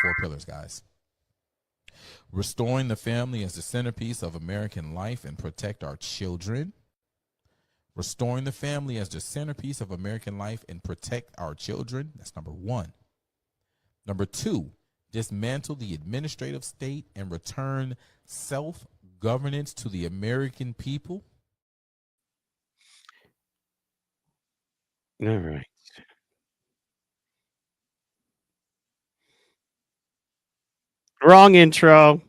4 pillars, guys. Restoring the family as the centerpiece of American life and protect our children. Restoring the family as the centerpiece of American life and protect our children. That's number 1. Number 2, dismantle the administrative state and return self-governance to the American people. All right. Wrong intro.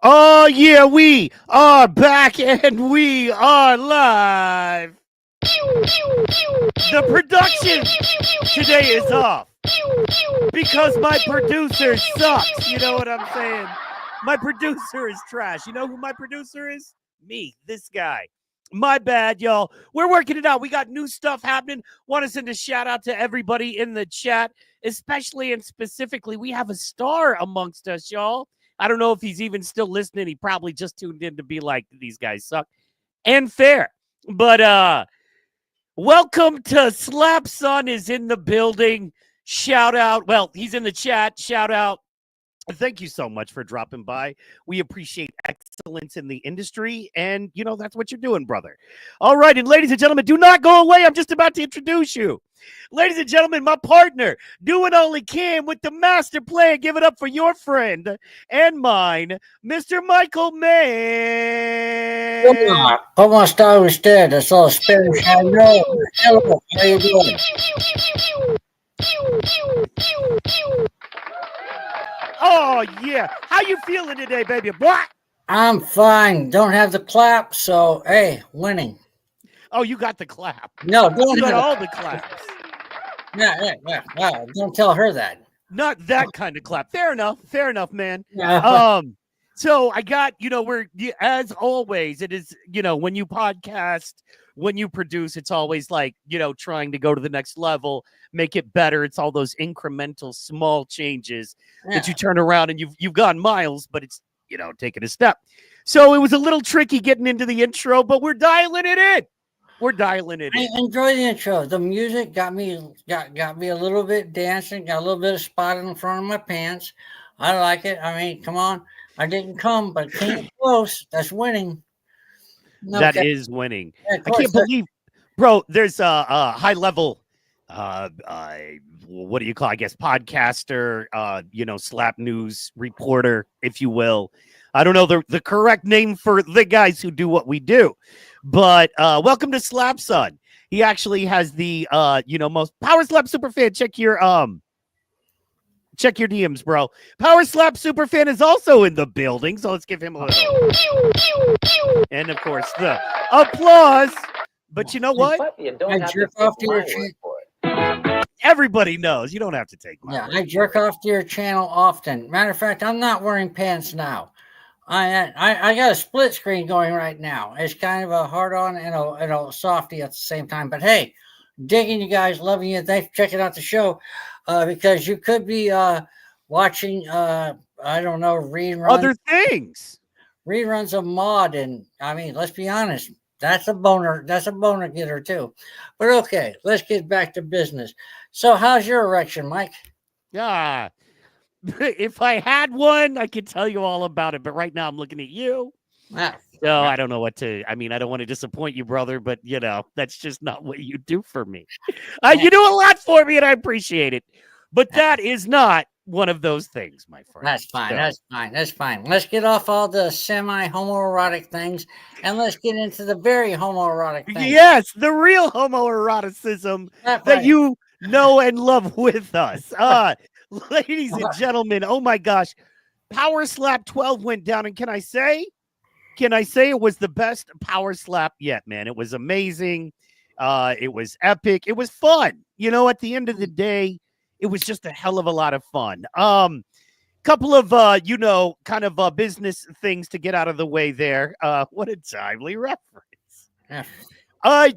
Oh, yeah, we are back and we are live. The production today is off because my producer sucks. You know what I'm saying? My producer is trash. You know who my producer is? Me, this guy. My bad, y'all. We're working it out. We got new stuff happening. Want to send a shout out to everybody in the chat, especially and specifically, we have a star amongst us, y'all. I don't know if he's even still listening. He probably just tuned in to be like, these guys suck. And fair. But welcome to Slap Son is in the building. Shout out. Well, he's in the chat. Shout out. Thank you so much for dropping by. We appreciate excellence in the industry. And, you know, that's what you're doing, brother. All right. And ladies and gentlemen, do not go away. I'm just about to introduce you. Ladies and gentlemen, my partner, doing all he can with the master plan. Give it up for your friend and mine, Mr. Michael May. ¿Cómo está usted? Es all Spanish. Hello. Hello. How you doing? Oh, yeah. How you feeling today, baby? What? I'm fine. Don't have the clap, so, hey, winning. Oh, you got the clap. No, You got all the claps. Yeah. Don't tell her that. Not that kind of clap. Fair enough, man. Yeah. So I got, we're, as always, it is, when you podcast, when you produce, it's always like, trying to go to the next level, make it better. It's all those incremental small changes that you turn around and you've gone miles, but it's, taking a step. So it was a little tricky getting into the intro, but we're dialing it in. I enjoy the intro. The music got me a little bit dancing, got a little bit of spot in front of my pants. I like it. I mean, come on. I didn't come, but came close. That's winning. That is winning. Yeah, I can't believe, bro, there's a high level, what do you call, I guess, podcaster, slap news reporter, if you will. I don't know the correct name for the guys who do what we do, but welcome to Slap Son. He actually has the, most Powerslap superfan. Check your DMs, bro. Powerslap superfan is also in the building, so let's give him a little. And of course, the applause. But you know what? I jerk off to your channel. Everybody knows. You don't have to take my word. I jerk off to your channel often. Matter of fact, I'm not wearing pants now. I got a split screen going right now. It's kind of a hard on and a softy at the same time. But hey, digging you guys, loving you. Thanks for checking out the show because you could be watching I don't know, Other things. reruns of Maud, and I mean, let's be honest, that's a boner. That's a boner getter too. But okay, let's get back to business. So, how's your erection, Mike? Yeah. If I had one, I could tell you all about it. But right now, I'm looking at you. Ah, So I don't know what to. I mean, I don't want to disappoint you, brother, but that's just not what you do for me. You do a lot for me, and I appreciate it. But that is not one of those things, my friend. that's fine. So, That's fine. That's fine. Let's get off all the semi homoerotic things, and let's get into the very homoerotic things. yes, the real homoeroticism That's that right. you know and love with us. Ladies and gentlemen, oh my gosh. Power Slap 12 went down, and can I say it was the best Power Slap yet, man? It was amazing. It was epic. It was fun. At the end of the day, it was just a hell of a lot of fun. Couple of kind of business things to get out of the way there. What a timely reference. Yeah.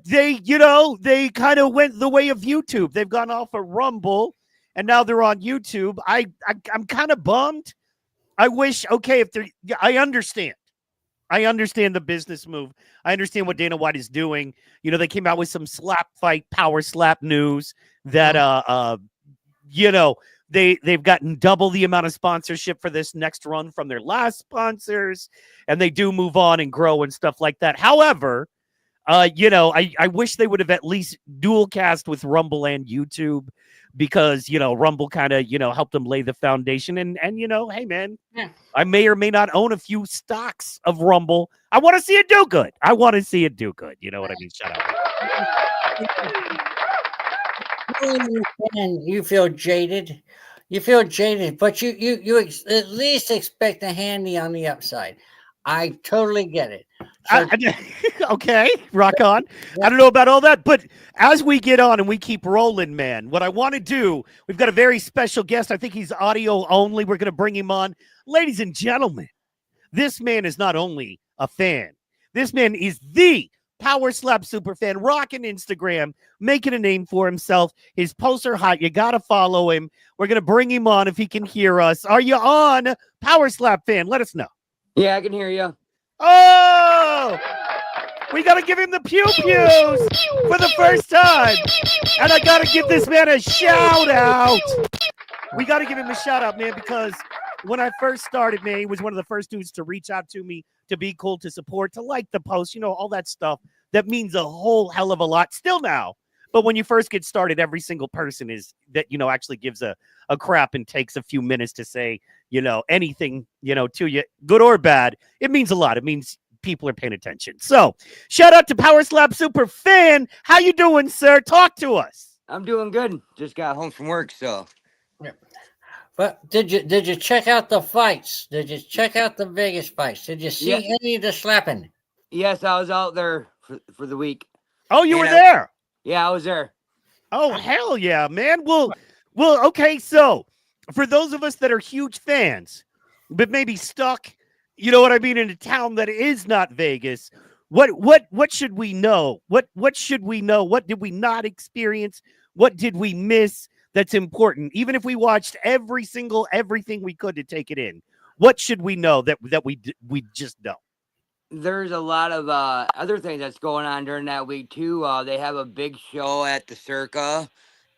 They kind of went the way of YouTube. They've gone off of Rumble, and now they're on YouTube. I'm kind of bummed. I wish, okay, if they're, I understand. I understand the business move. I understand what Dana White is doing. They came out with some slap fight, power slap news that, they've gotten double the amount of sponsorship for this next run from their last sponsors, and they do move on and grow and stuff like that. However, I wish they would have at least dual cast with Rumble and YouTube, because Rumble kind of helped them lay the foundation, and hey man, Yeah. I may or may not own a few stocks of Rumble. I want to see it do good. You know what I mean? Shut up. And you feel jaded. But you at least expect a handy on the upside. I totally get it. So, Okay, rock on. I don't know about all that, but as we get on and we keep rolling, man, what I want to do, we've got a very special guest. I think he's audio only. We're going to bring him on. Ladies and gentlemen, this man is not only a fan, this man is the Power Slap super fan, rocking Instagram, making a name for himself. His posts are hot. You got to follow him. We're going to bring him on if he can hear us. Are you on, Power Slap fan? Let us know. Yeah, I can hear you. Oh, we got to give him the pew-pews for the first time. And I got to give this man a shout out. We got to give him a shout out, man, because when I first started, man, he was one of the first dudes to reach out to me, to be cool, to support, to like the post, all that stuff. That means a whole hell of a lot still now. But when you first get started, every single person is that, actually gives a crap and takes a few minutes to say, anything, to you, good or bad. It means a lot. It means people are paying attention. So shout out to Power Slap super fan. How you doing, sir? Talk to us. I'm doing good. Just got home from work, so. but did you check out the fights? Did you check out the Vegas fights? Did you see any of the slapping? Yes, I was out there for the week. Oh, you were there? Yeah, I was there. Oh, hell yeah, man. Well, okay, so for those of us that are huge fans, but maybe stuck, in a town that is not Vegas, what should we know? What should we know? What did we not experience? What did we miss that's important? Even if we watched everything we could to take it in, what should we know that we just don't? There's a lot of other things that's going on during that week too. They have a big show at the Circa,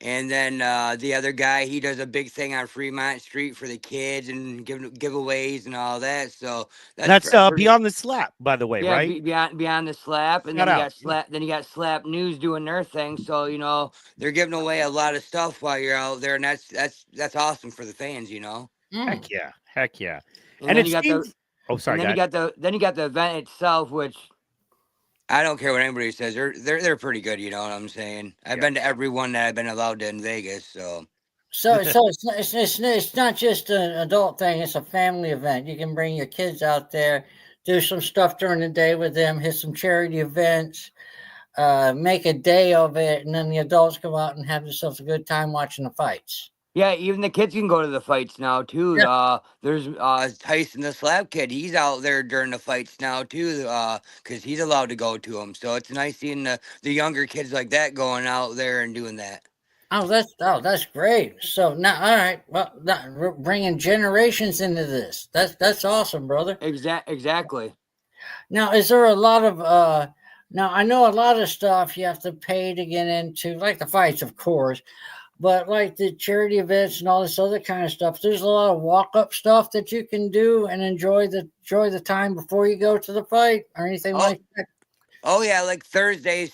and then the other guy, he does a big thing on Fremont Street for the kids and giveaways and all that. So that's Beyond the Slap, by the way, right? Beyond the Slap, and then you got Slap News doing their thing. So they're giving away a lot of stuff while you're out there, and that's awesome for the fans. Heck yeah. And then you got Oh, sorry. And then you got the event itself, which I don't care what anybody says. They're pretty good. You know what I'm saying? I've been to every one that I've been allowed to in Vegas. So it's not just an adult thing. It's a family event. You can bring your kids out there, do some stuff during the day with them, hit some charity events, make a day of it, and then the adults go out and have themselves a good time watching the fights. Yeah, even the kids can go to the fights now too. Yeah. There's Tyson the Slap Kid. He's out there during the fights now too, because he's allowed to go to them. So it's nice seeing the younger kids like that going out there and doing that. that's great. So now, all right. Well, we're bringing generations into this. That's awesome, brother. Exactly. Now, is there a lot of now I know a lot of stuff you have to pay to get into, like the fights, of course, but like the charity events and all this other kind of stuff. There's a lot of walk up stuff that you can do and enjoy the time before you go to the fight or anything Oh, like that. oh yeah, like Thursday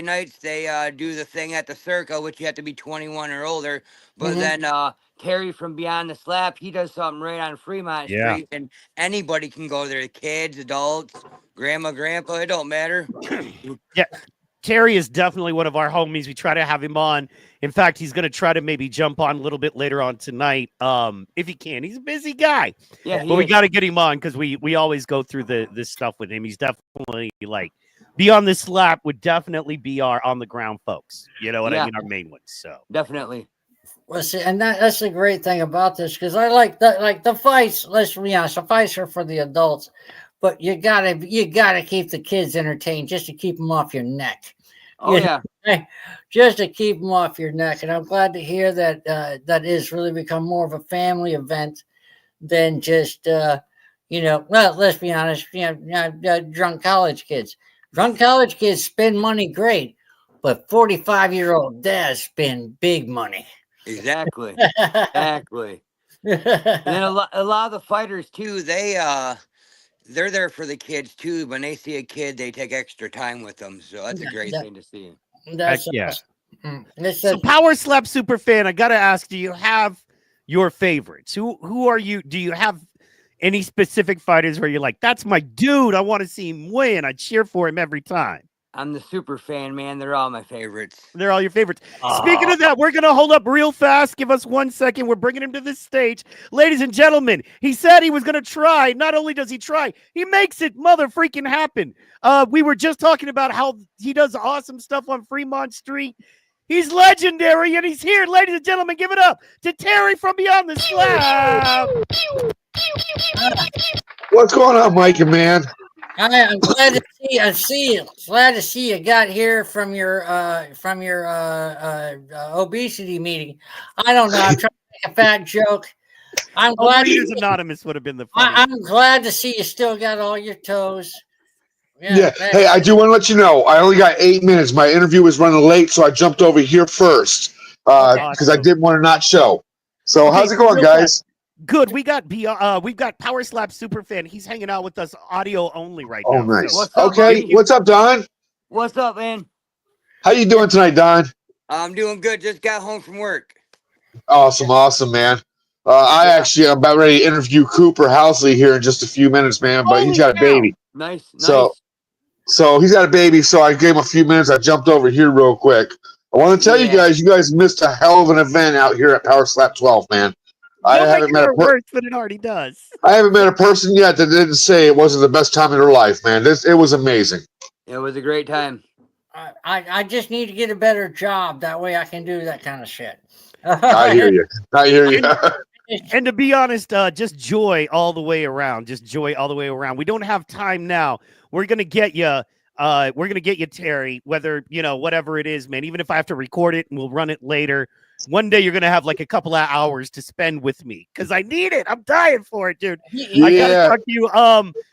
nights they do the thing at the Circa, which you have to be 21 or older. But Hmm. then Terry from Beyond the Slap, he does something right on Fremont Yeah. Street, and anybody can go there. Kids, adults, grandma, grandpa, it don't matter. Yeah. Terry is definitely one of our homies. We try to have him on. In fact, he's going to try to maybe jump on a little bit later on tonight, if he can. He's a busy guy, Yeah, but we got to get him on because we always go through this stuff with him. He's definitely like Beyond the Slap would definitely be our on the ground folks. You know what I mean? Our main ones. So definitely. Well, see, and that's the great thing about this because I like that. Like the fights, let's be honest, the fights are for the adults, but you gotta keep the kids entertained just to keep them off your neck. Oh yeah. Just to keep them off your neck. And I'm glad to hear that that is really become more of a family event than just well, let's be honest, drunk college kids. Drunk college kids spend money great, but 45-year-old dads spend big money. Exactly. Exactly. And then a lot of the fighters too, they're there for the kids too. When they see a kid, they take extra time with them. So that's a great thing to see. That's yeah. So Powerslap super fan, I gotta ask, do you have your favorites? Who are you? Do you have any specific fighters where you're like, that's my dude, I want to see him win, I cheer for him every time? I'm the super fan, man. They're all my favorites. They're all your favorites. Speaking of that, we're going to hold up real fast. Give us 1 second. We're bringing him to this stage. Ladies and gentlemen, he said he was going to try. Not only does he try, he makes it mother freaking happen. We were just talking about how he does awesome stuff on Fremont Street. He's legendary, and he's here. Ladies and gentlemen, give it up to Terry from Beyond the Slap. What's going on, Mike and man? I'm glad to see you. Glad to see you got here from your obesity meeting. I don't know. I'm trying to make a fat joke. I'm glad Readers Anonymous would have been the funny. I'm glad to see you still got all your toes. Yeah. Hey, I do want to let you know, I only got 8 minutes. My interview was running late, so I jumped over here first because I didn't want to not show. So Okay, how's it going, guys? Good. We've got Powerslap Superfan. He's hanging out with us audio only right now. Oh, nice. What's up, Okay. buddy? What's up, Don? What's up, man? How you doing tonight, Don? I'm doing good. Just got home from work. Awesome, man. I'm about ready to interview Cooper Housley here in just a few minutes, man, but he's got a baby. Nice. So he's got a baby, so I gave him a few minutes. I jumped over here real quick. I want to tell you guys missed a hell of an event out here at Powerslap 12, man. I haven't met worse than it already does. I haven't met a person yet that didn't say it wasn't the best time in their life, man. It was amazing. It was a great time. I just need to get a better job. That way I can do that kind of shit. I hear you. And to be honest, just joy all the way around. Just joy all the way around. We don't have time now. We're gonna get you. We're gonna get you, Terry. Whether whatever it is, man. Even if I have to record it and we'll run it later. One day you're gonna have like a couple of hours to spend with me because I need it. I'm dying for it, dude. Yeah. I gotta talk to you.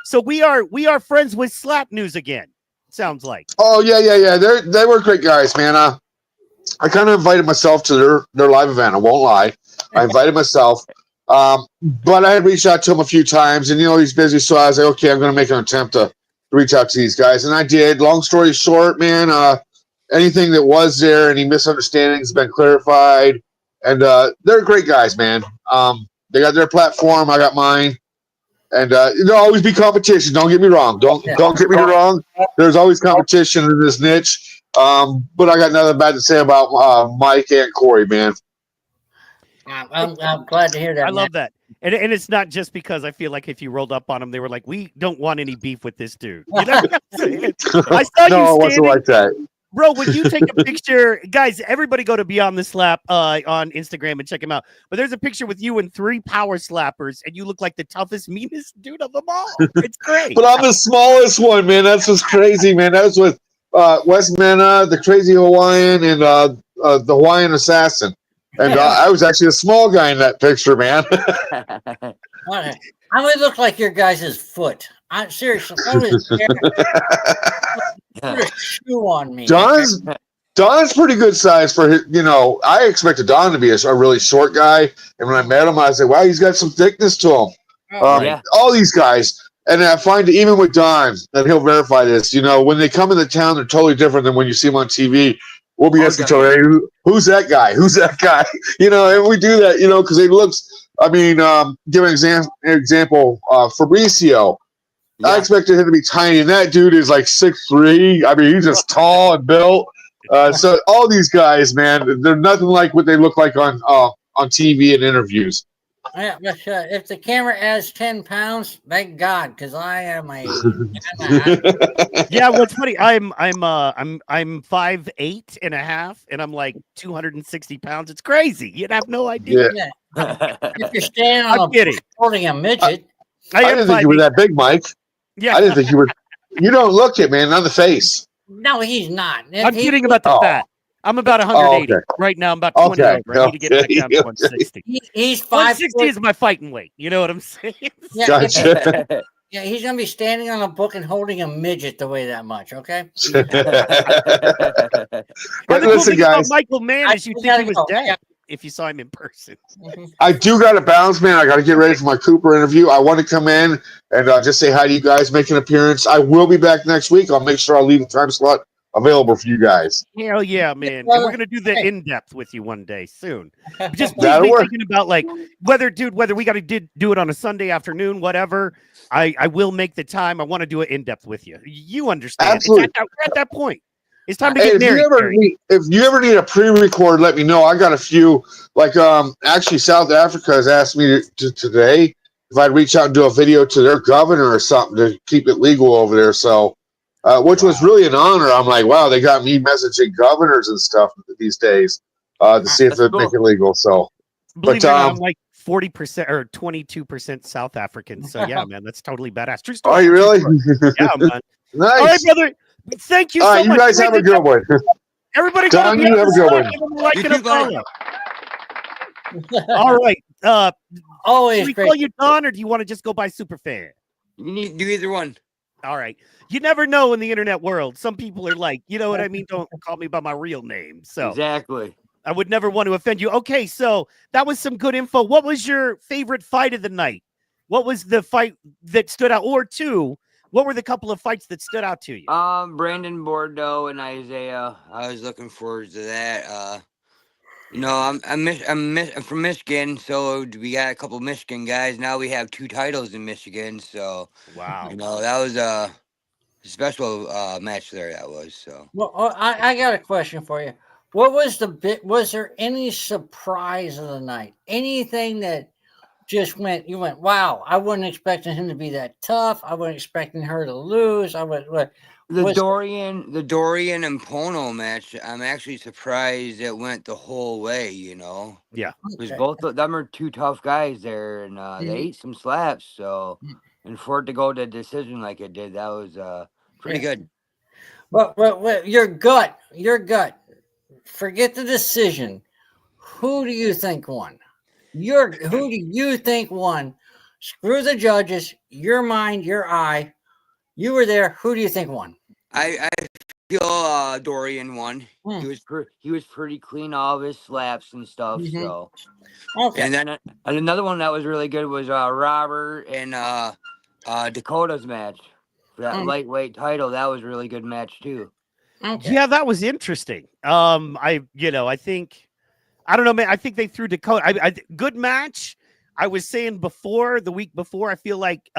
So we are friends with Slap News again. Sounds like. Oh yeah. They were great guys, man. I kind of invited myself to their live event. I won't lie. I invited myself, but I had reached out to him a few times, and he's busy. So I was like, okay, I'm going to make an attempt to reach out to these guys, and I did. Long story short, man. Anything that was there, any misunderstandings, been clarified, and they're great guys, man. They got their platform, I got mine, and there'll always be competition. Don't get me wrong. Don't get me wrong. There's always competition in this niche, but I got nothing bad to say about Mike and Corey, man. I'm glad to hear that. I love that. And it's not just because I feel like if you rolled up on them, they were like, we don't want any beef with this dude. You know what I'm saying? I saw No, you it wasn't like that. Bro, when you take a picture, guys, everybody go to Beyond the Slap on Instagram and check him out. But there's a picture with you and 3 power slappers, and you look like the toughest, meanest dude of them all. It's great. But I'm the smallest one, man. That's what's crazy, man. That was with Wes Mena, the Crazy Hawaiian, and the Hawaiian Assassin, and Yeah. I was actually a small guy in that picture, man. What? I would look like your guys' foot. I seriously, I was put a shoe on me. Don's pretty good size for his, I expected Don to be a really short guy, and when I met him, I was like, wow, he's got some thickness to him. Yeah. All these guys, and I find even with Don, that he'll verify this. When they come into town, they're totally different than when you see them on TV. We'll be asking each other, hey, who's that guy? Who's that guy? And we do that, because it looks. I mean, give an example. Fabricio. Yeah. I expected him to be tiny, and that dude is like 6'3". I mean, he's just tall and built. So all these guys, man, they're nothing like what they look like on TV and interviews. Yeah, but if the camera adds 10 pounds, thank God, because I am a. Yeah, what's funny? I'm 5'8" and a half, and I'm like 260 pounds. It's crazy. You'd have no idea. Yeah. If you're standing on holding a midget, I didn't think you were that big, Mike. Yeah, I didn't think you were. You don't look it, man, on the face. no, he's not. I'm kidding about the fat. I'm about 180 right now. I'm about 20 over. I need to get back down to 160. He's 160 is my fighting weight. You know what I'm saying? Yeah, Gotcha. yeah, he's gonna be standing on a book and holding a midget to weigh that much. Okay. But And the cool listen, thing about guys, Michael Mann is you think he was dead Yeah. if you saw him in person. I do got to bounce, man. I got to get ready for my Cooper interview. I want to come in and just say hi to you guys, make an appearance. I will be back next week. I'll make sure I'll leave a time slot available for you guys. Hell yeah, man. And we're gonna do the in-depth with you one day soon. Just please That'll be work. thinking about whether we gotta do it on a Sunday afternoon, whatever. I will make the time. I want to do it in-depth with you. You understand. Absolutely. We're at that point. It's time to Hey, get married. if you ever need a pre-record, let me know. I got a few. Actually, South Africa has asked me today if I'd reach out and do a video to their governor or something to keep it legal over there. So, which was really an honor. I'm like, wow, they got me messaging governors and stuff these days to see if they make it legal. So, Believe it or not, I'm like 40% or 22% South African. So yeah, man, that's totally badass. True story. Oh, you really? Yeah, man. Nice. All right, brother. Thank you so much. You guys have a good one. Everybody, Don, you have a good one. Like and a follow. All right. Always Should we great. call you Don, or do you want to just go by Superfan? You need to do either one. All right. You never know in the internet world. Some people are like, you know what I mean? Don't call me by my real name. So Exactly. I would never want to offend you. Okay, so that was some good info. What was your favorite fight of the night? What was the fight that stood out? Or two, what were the couple of fights that stood out to you? Brandon Bordeaux and Isaiah. I was looking forward to that. I'm from Michigan, so we got a couple Michigan guys. Now we have 2 titles in Michigan, so Wow. that was a special match there. That was so. Well, I got a question for you. What was the bit? Was there any surprise of the night? Anything that just you went, wow, I wasn't expecting him to be that tough. I wasn't expecting her to lose. The Dorian and Pono match, I'm actually surprised it went the whole way, Yeah. Because both of them are 2 tough guys there, and they ate some slaps. So, and for it to go to decision like it did, that was pretty good. Well, your gut. Forget the decision. Who do you think won? Who do you think won? Screw the judges. Your mind, your eye. You were there. Who do you think won? I feel Dorian won. Hmm. He was pretty clean, all of his slaps and stuff. Mhm. So, Okay. and then another one that was really good was Robert and Dakota's match for that lightweight title. That was a really good match too. Okay. Yeah, that was interesting. I think, I don't know, man. I think they threw Dakota. Good match. I was saying the week before, I feel like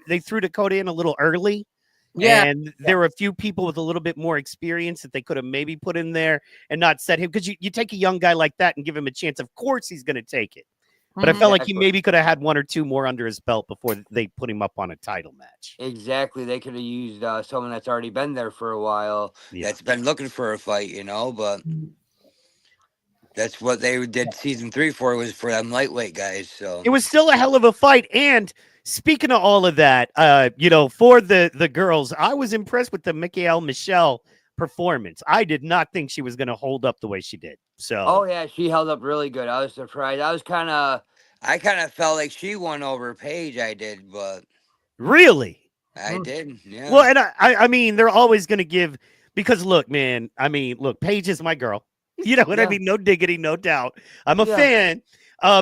they threw Dakota in a little early. Yeah. And there were a few people with a little bit more experience that they could have maybe put in there and not set him. Because you take a young guy like that and give him a chance. Of course, he's going to take it. But I felt like he maybe could have had 1 or 2 more under his belt before they put him up on a title match. Exactly. They could have used someone that's already been there for a while, that's been looking for a fight, but that's what they did season 3 for, was for them lightweight guys. So it was still a hell of a fight. And speaking of all of that, for the girls, I was impressed with the Michael Michelle performance. I did not think she was going to hold up the way she did. So, Oh yeah, she held up really good. I was surprised. I kind of felt like she won over Paige. I did, but really? I did. Yeah. Well, and I mean, they're always going to give, because look, man, I mean, look, Paige is my girl. You know what I Yeah. mean? No diggity, no doubt. I'm a Yeah. fan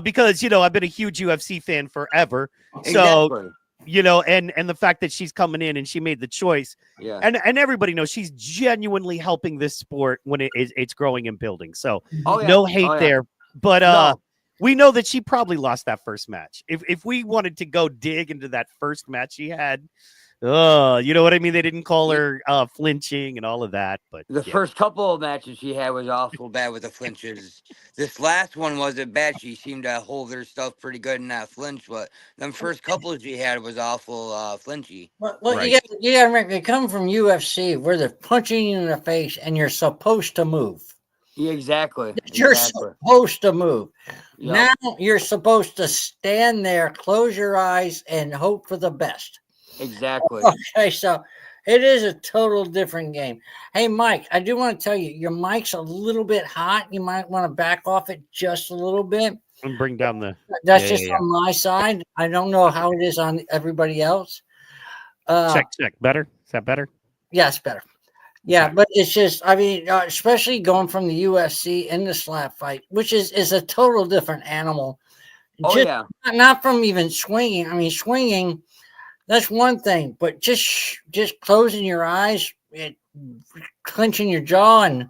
because, you know, I've been a huge UFC fan forever. So, Exactly. you know, and the fact that she's coming in and she made the choice, Yeah. and everybody knows she's genuinely helping this sport when it's growing and building. So Oh yeah. no hate Oh, yeah. there, but No. we know that she probably lost that first match. If we wanted to go dig into that first match she had, you know what I mean? They didn't call her flinching and all of that, but The yeah. first couple of matches she had was awful bad with the flinches. This last one wasn't bad. She seemed to hold her stuff pretty good and not flinch, but them first couple she had was awful flinchy. Well, Right. you got to remember, they come from UFC where they're punching you in the face and you're supposed to move. Yeah, exactly. You're Exactly. supposed to move. Yep. Now you're supposed to stand there, close your eyes, and hope for the best. Exactly. Okay, so it is a total different game. Hey, Mike, I do want to tell you, your mic's a little bit hot. You might want to back off it just a little bit. And bring down the That's Yeah, just yeah, yeah. on my side. I don't know how it is on everybody else. check. Better? Is that better? Yeah, it's better. Yeah, Okay. but it's just, I mean, especially going from the UFC in the slap fight, which is a total different animal. Oh Just, yeah. not from even swinging. I mean, swinging, that's one thing, but just closing your eyes, clenching your jaw, and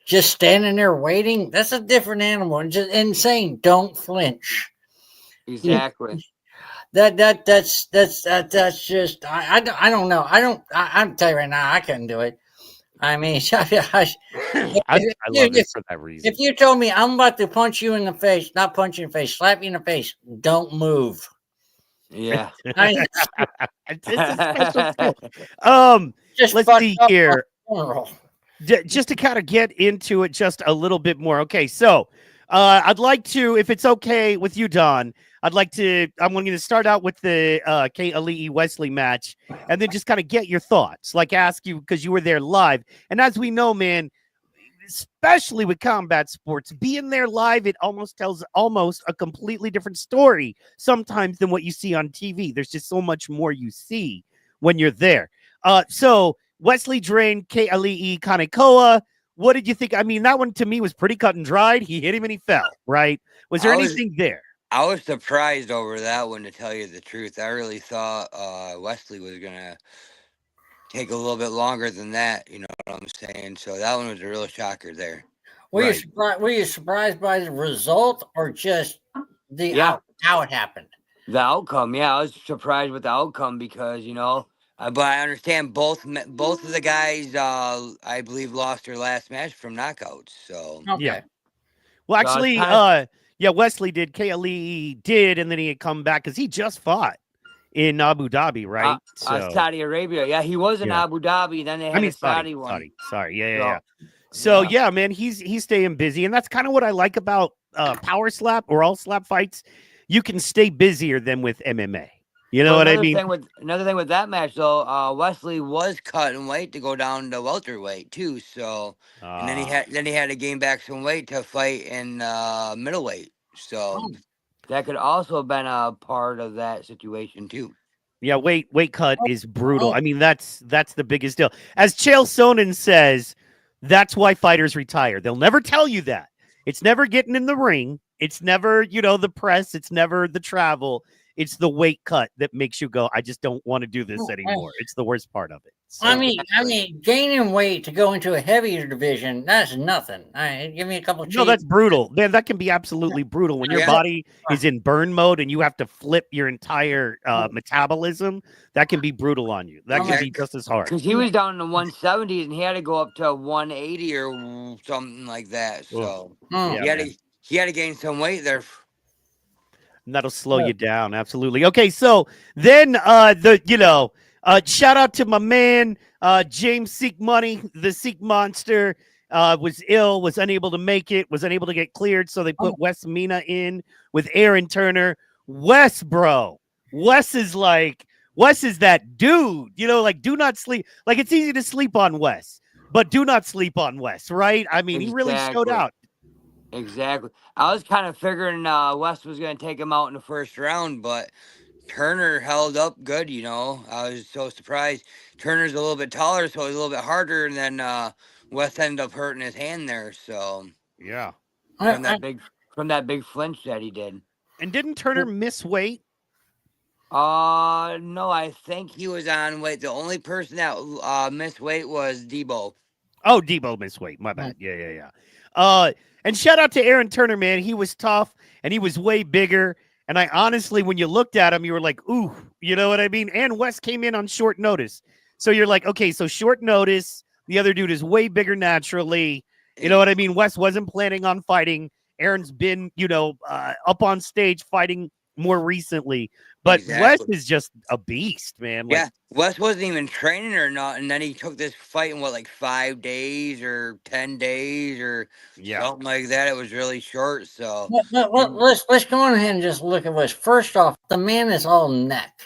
just standing there waiting, that's a different animal. And saying, don't flinch. Exactly. That's just, I don't know. I'm telling you right now, I couldn't do it. I mean, I love it for that reason. if you told me I'm about to punch you in the face, not punch you in the face, slap you in the face, don't move. Yeah. It's a special skill. Just Let's fucked see up here. my funeral. Just to kind of get into it just a little bit more. Okay, so I'd like to, if it's okay with you, Don, I'm going to start out with the Kate Ali Wesley match and then just kind of get your thoughts, like ask you, because you were there live. And as we know, man, especially with combat sports, being there live, it almost tells a completely different story sometimes than what you see on TV. There's just so much more you see when you're there. So Wesley drained K-Ali Kanekoa. What did you think? I mean, that one to me was pretty cut and dried. He hit him and he fell, right? Was there anything there? I was surprised over that one, to tell you the truth. I really thought Wesley was going to take a little bit longer than that, you know what I'm saying? So that one was a real shocker there. Were you surprised by the result or just how it happened? The outcome, yeah. I was surprised with the outcome because, you know, but I understand both of the guys, I believe, lost their last match from knockouts. So Okay. Yeah. Well, actually, Wesley did. KLE did, and then he had come back because he just fought in Abu Dhabi, right? Saudi Arabia. Yeah, he was in Abu Dhabi. Then they had a Saudi one. Sorry. Yeah. So yeah, man, he's staying busy, and that's kind of what I like about Powerslap or all slap fights. You can stay busier than with MMA. You know what I mean? Another thing with that match, though, Wesley was cutting weight to go down to welterweight too. So, and then he had to gain back some weight to fight in middleweight. So that could also have been a part of that situation too. Yeah, weight cut is brutal. I mean, that's the biggest deal. As Chael Sonnen says, that's why fighters retire. They'll never tell you that. It's never getting in the ring. It's never, the press. It's never the travel. It's the weight cut that makes you go, I just don't want to do this anymore. It's the worst part of it. So. I mean, gaining weight to go into a heavier division, that's nothing. Give me a couple of No, that's brutal. Man, that can be absolutely brutal when your body is in burn mode and you have to flip your entire metabolism. That can be brutal on you. That can be just as hard. Because he was down in the 170s and he had to go up to 180 or something like that. So he had to gain some weight there. And that'll slow you down. Absolutely. Okay. So then shout out to my man, James Seek Money, the Seek Monster, was ill, was unable to make it, was unable to get cleared. So they put Wes Mina in with Aaron Turner. Wes is that dude, like do not sleep. Like it's easy to sleep on Wes. But do not sleep on Wes, right? I mean, he really showed Exactly. out. Exactly. I was kind of figuring West was going to take him out in the first round, but Turner held up good, you know. I was so surprised. Turner's a little bit taller, so it's a little bit harder, and then West ended up hurting his hand there. So Yeah. from that big flinch that he did. And didn't Turner miss weight? No, I think he was on weight. The only person that missed weight was Debo. Oh, Debo missed weight. My bad. Yeah. And shout out to Aaron Turner, man. He was tough and he was way bigger. And I honestly, when you looked at him, you were like, ooh, you know what I mean? And Wes came in on short notice. So you're like, okay, so short notice. The other dude is way bigger naturally. You know what I mean? Wes wasn't planning on fighting. Aaron's been, up on stage fighting more recently. But Wes is just a beast, man. Yeah, Wes wasn't even training or not, and then he took this fight in like 5 days or 10 days or something like that. It was really short. So let's go on ahead and just look at Wes. First off, the man is all neck.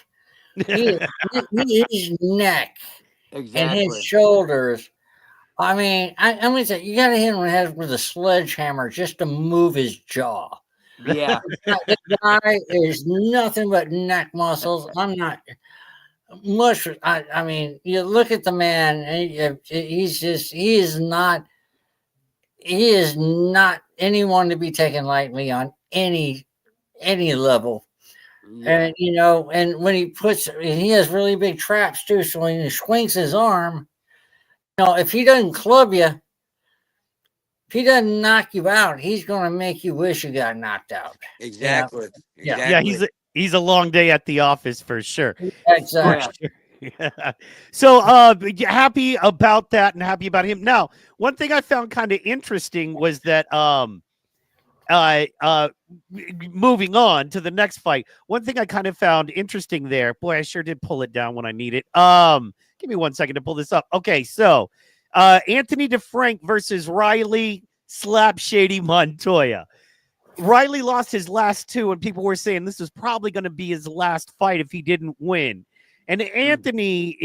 He is neck and his shoulders. I mean, I'm gonna say you got to hit him in the head with a sledgehammer just to move his jaw. Yeah, the guy is nothing but neck muscles. I'm not much. I mean, you look at the man, and he is not anyone to be taken lightly on any level. Yeah. And and when he has really big traps too. So when he swings his arm, if he doesn't club you, if he doesn't knock you out, he's going to make you wish you got knocked out. Exactly. Yeah. He's a long day at the office for sure. Exactly. Yeah. So happy about that and happy about him. Now, one thing I found kind of interesting was that moving on to the next fight, one thing I kind of found interesting there. Boy, I sure did pull it down when I need it. Give me 1 second to pull this up. Okay, so Anthony DeFrank versus Riley Slap Shady Montoya. Riley lost his last two, and people were saying this was probably going to be his last fight if he didn't win. And Anthony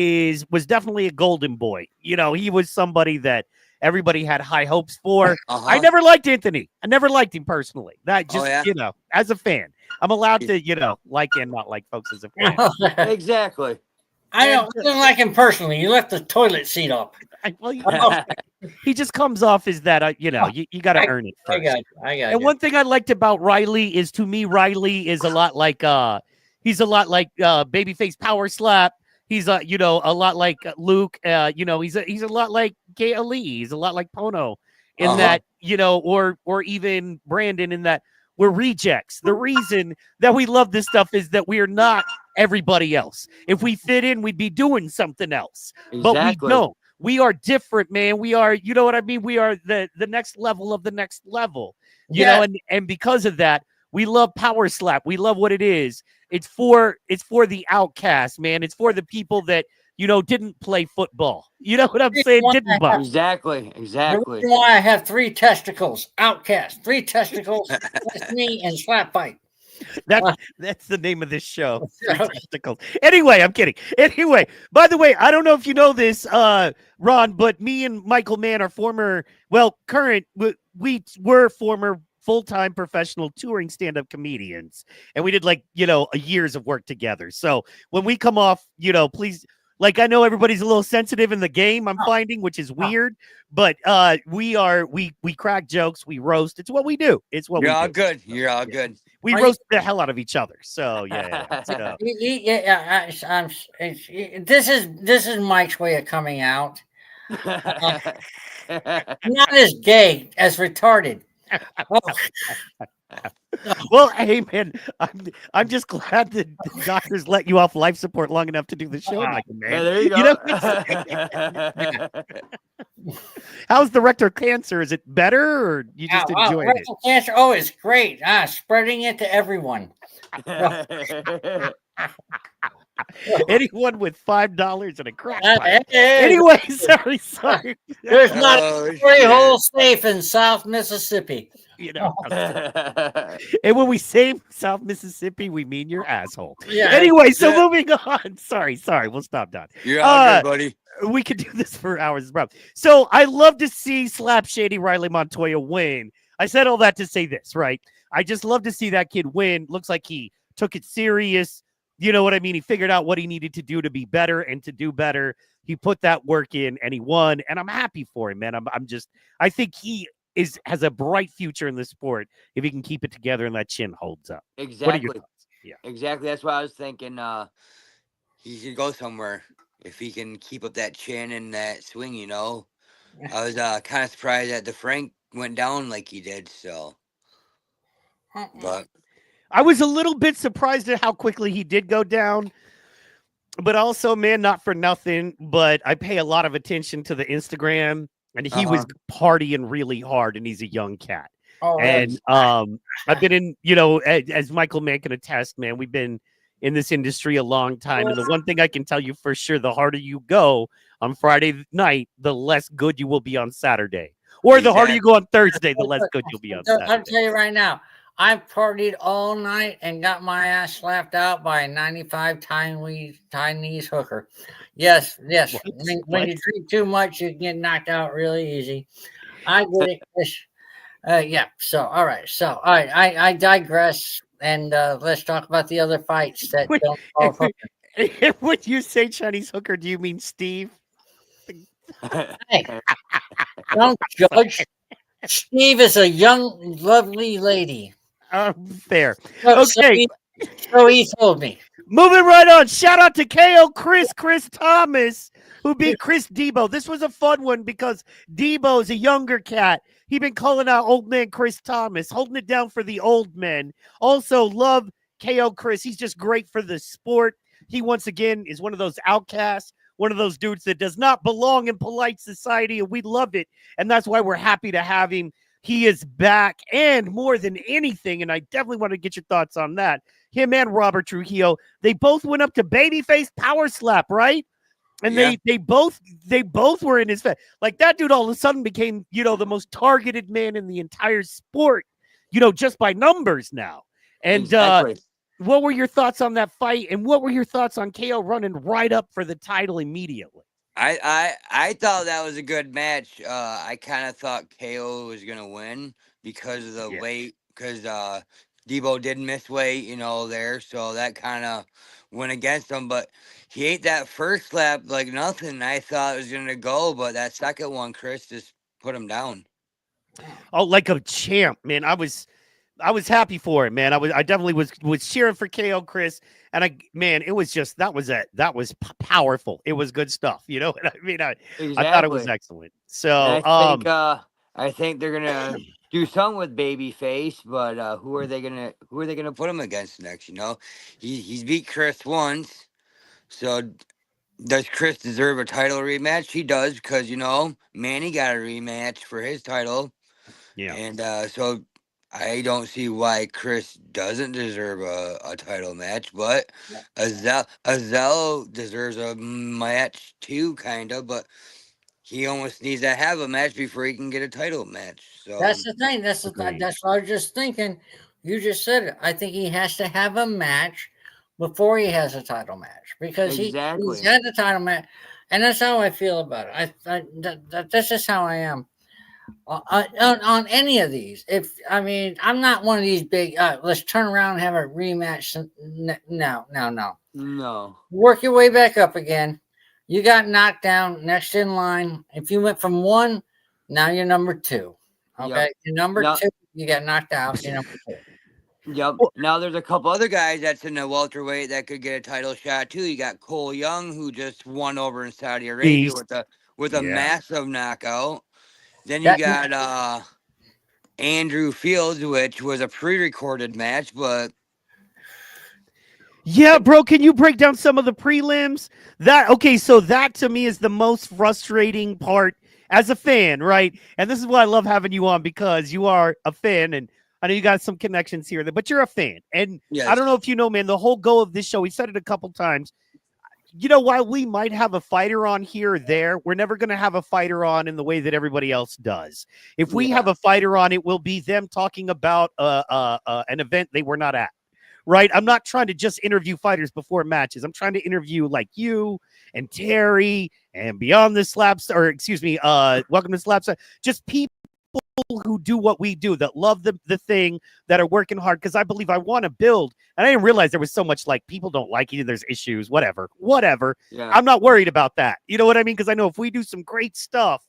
was definitely a golden boy. He was somebody that everybody had high hopes for. I never liked Anthony. I never liked him personally. That just, as a fan, I'm allowed to, like and not like folks as a fan. Exactly. I don't like him personally. You left the toilet seat up. He just comes off as that, you got to earn it first. I got and one thing I liked about Riley is, to me, Riley is a lot like babyface Powerslap. He's a lot like Luke. He's a lot like Kay Ali. He's a lot like Pono in that, or even Brandon in that we're rejects. The reason that we love this stuff is that we are not everybody else. If we fit in, we'd be doing something else. Exactly. But we don't. We are different, man. We are, you know what I mean? We are the next level of the next level. You know, and because of that, we love Powerslap. We love what it is. It's for the outcast, man. It's for the people that, didn't play football. You know what I'm saying? Didn't buy. Exactly. The reason why I have 3 testicles. Outcast. 3 testicles. That's me and Slap Fight. That's the name of this show. 3 testicles. Anyway, I'm kidding. Anyway, by the way, I don't know if you know this, Ron, but me and Michael Mann are we were former full-time professional touring stand-up comedians, and we did years of work together. So when we come off, please, I know everybody's a little sensitive in the game, I'm finding, which is weird, but we crack jokes, we roast. It's what we do. It's what You're we all do. good. You're all good. We roast the hell out of each other. So This is Mike's way of coming out. Not as gay as retarded. Well, hey man, I'm just glad that the doctors let you off life support long enough to do the show, Michael, man. Yeah, there you go. How's the rectal cancer? Is it better, or you just enjoy it? Rectal cancer, it's great. Spreading it to everyone. Anyone with $5 and a crack pipe. Anyway, sorry. There's not a free hole safe in South Mississippi. You know. And when we say South Mississippi, we mean your asshole. Yeah. Anyway, so moving on. Sorry. We'll stop, Don. You're all good, buddy. We could do this for hours, bro. So I love to see Slap Shady Riley Montoya win. I said all that to say this, right? I just love to see that kid win. Looks like he took it serious. You know what I mean? He figured out what he needed to do to be better and to do better. He put that work in and he won. And I'm happy for him, man. I think he has a bright future in the sport if he can keep it together and that chin holds up. Exactly. What are your thoughts? Yeah. Exactly. That's why I was thinking he should go somewhere if he can keep up that chin and that swing, you know. I was kind of surprised that the Frank went down like he did, so. But I was a little bit surprised at how quickly he did go down. But also, man, not for nothing, but I pay a lot of attention to the Instagram, and he was partying really hard, and he's a young cat. Oh, And I've been in, you know, as Michael Mann can attest, man, we've been in this industry a long time. And the one thing I can tell you for sure, the harder you go on Friday night, the less good you will be on Saturday. Or the harder you go on Thursday, the less good you'll be on Saturday. I'll tell you right now, I partied all night and got my ass slapped out by a 95 Chinese hooker. Yes. When you drink too much, you get knocked out really easy. I get it, Chris. Yeah. So, all right. So, all right. I digress, and let's talk about the other fights that don't fall hooker. When you say Chinese hooker, do you mean Steve? Hey, don't judge. Steve is a young, lovely lady. Fair. So, Okay. So he told me. Moving right on. Shout out to KO Chris Thomas, who beat Chris Debo. This was a fun one because Debo is a younger cat. He been calling out old man Chris Thomas, holding it down for the old men. Also, love KO Chris. He's just great for the sport. He, once again, is one of those outcasts, one of those dudes that does not belong in polite society, and we love it. And that's why we're happy to have him. He is back, and more than anything, and I definitely want to get your thoughts on that, him and Robert Trujillo, they both went up to babyface Powerslap, right? And they both were in his face. Like, that dude all of a sudden became, you know, the most targeted man in the entire sport, you know, just by numbers now. And what were your thoughts on that fight? And what were your thoughts on KO running right up for the title immediately? I thought that was a good match. I kind of thought KO was gonna win because of the weight, because Debo did miss weight, you know, there, so that kind of went against him. But he ate that first slap like nothing. I thought it was gonna go, but that second one, Chris just put him down. Oh, like a champ, man! I was happy for him, man. I definitely was cheering for KO Chris. And it was just that was powerful. It was good stuff, you know. I mean, I thought it was excellent. So I think they're gonna do something with Babyface, but who are they gonna put him against next? You know, he's beat Chris once, so does Chris deserve a title rematch? He does, because you know Manny got a rematch for his title. Yeah, and so I don't see why Chris doesn't deserve a title match, but Azel deserves a match too, kind of, but he almost needs to have a match before he can get a title match. So that's the thing. That's what I was just thinking. You just said it. I think he has to have a match before he has a title match, because he's had a title match, and that's how I feel about it. This is how I am. On any of these, I'm not one of these big let's turn around and have a rematch. No. Work your way back up again. You got knocked down, next in line. If you went from 1, now you're number 2. Okay, you're number 2. You got knocked out. You're number 2. Yep. Now there's a couple other guys that's in the welterweight that could get a title shot too. You got Cole Young, who just won over in Saudi Arabia with a massive knockout. Then you got Andrew Fields, which was a pre-recorded match, but yeah, bro. Can you break down some of the prelims? So that to me is the most frustrating part as a fan, right? And this is why I love having you on, because you are a fan, and I know you got some connections here, but you're a fan. And I don't know if you know, man, the whole goal of this show, we said it a couple times. while we might have a fighter on here or there, we're never going to have a fighter on in the way that everybody else does. If we have a fighter on, it will be them talking about an event they were not at. Right? I'm not trying to just interview fighters before matches. I'm trying to interview like you and Terry and Beyond the Slaps, or excuse me, Welcome to Slaps. Just people who do what we do, that love the thing, that are working hard, because I believe I want to build. And I didn't realize there was so much like people don't like you, there's issues, whatever. Yeah. I'm not worried about that. You know what I mean? Because I know if we do some great stuff,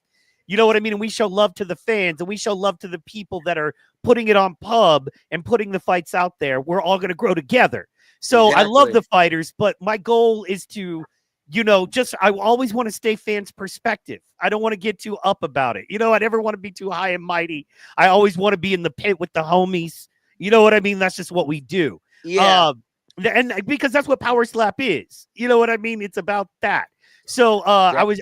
you know what I mean, and we show love to the fans and we show love to the people that are putting it on pub and putting the fights out there, we're all going to grow together. So I love the fighters, but my goal is to, I always want to stay fans' perspective. I don't want to get too up about it. I never want to be too high and mighty. I always want to be in the pit with the homies. You know what I mean? That's just what we do. Yeah. And because that's what Powerslap is. You know what I mean? It's about that. So I was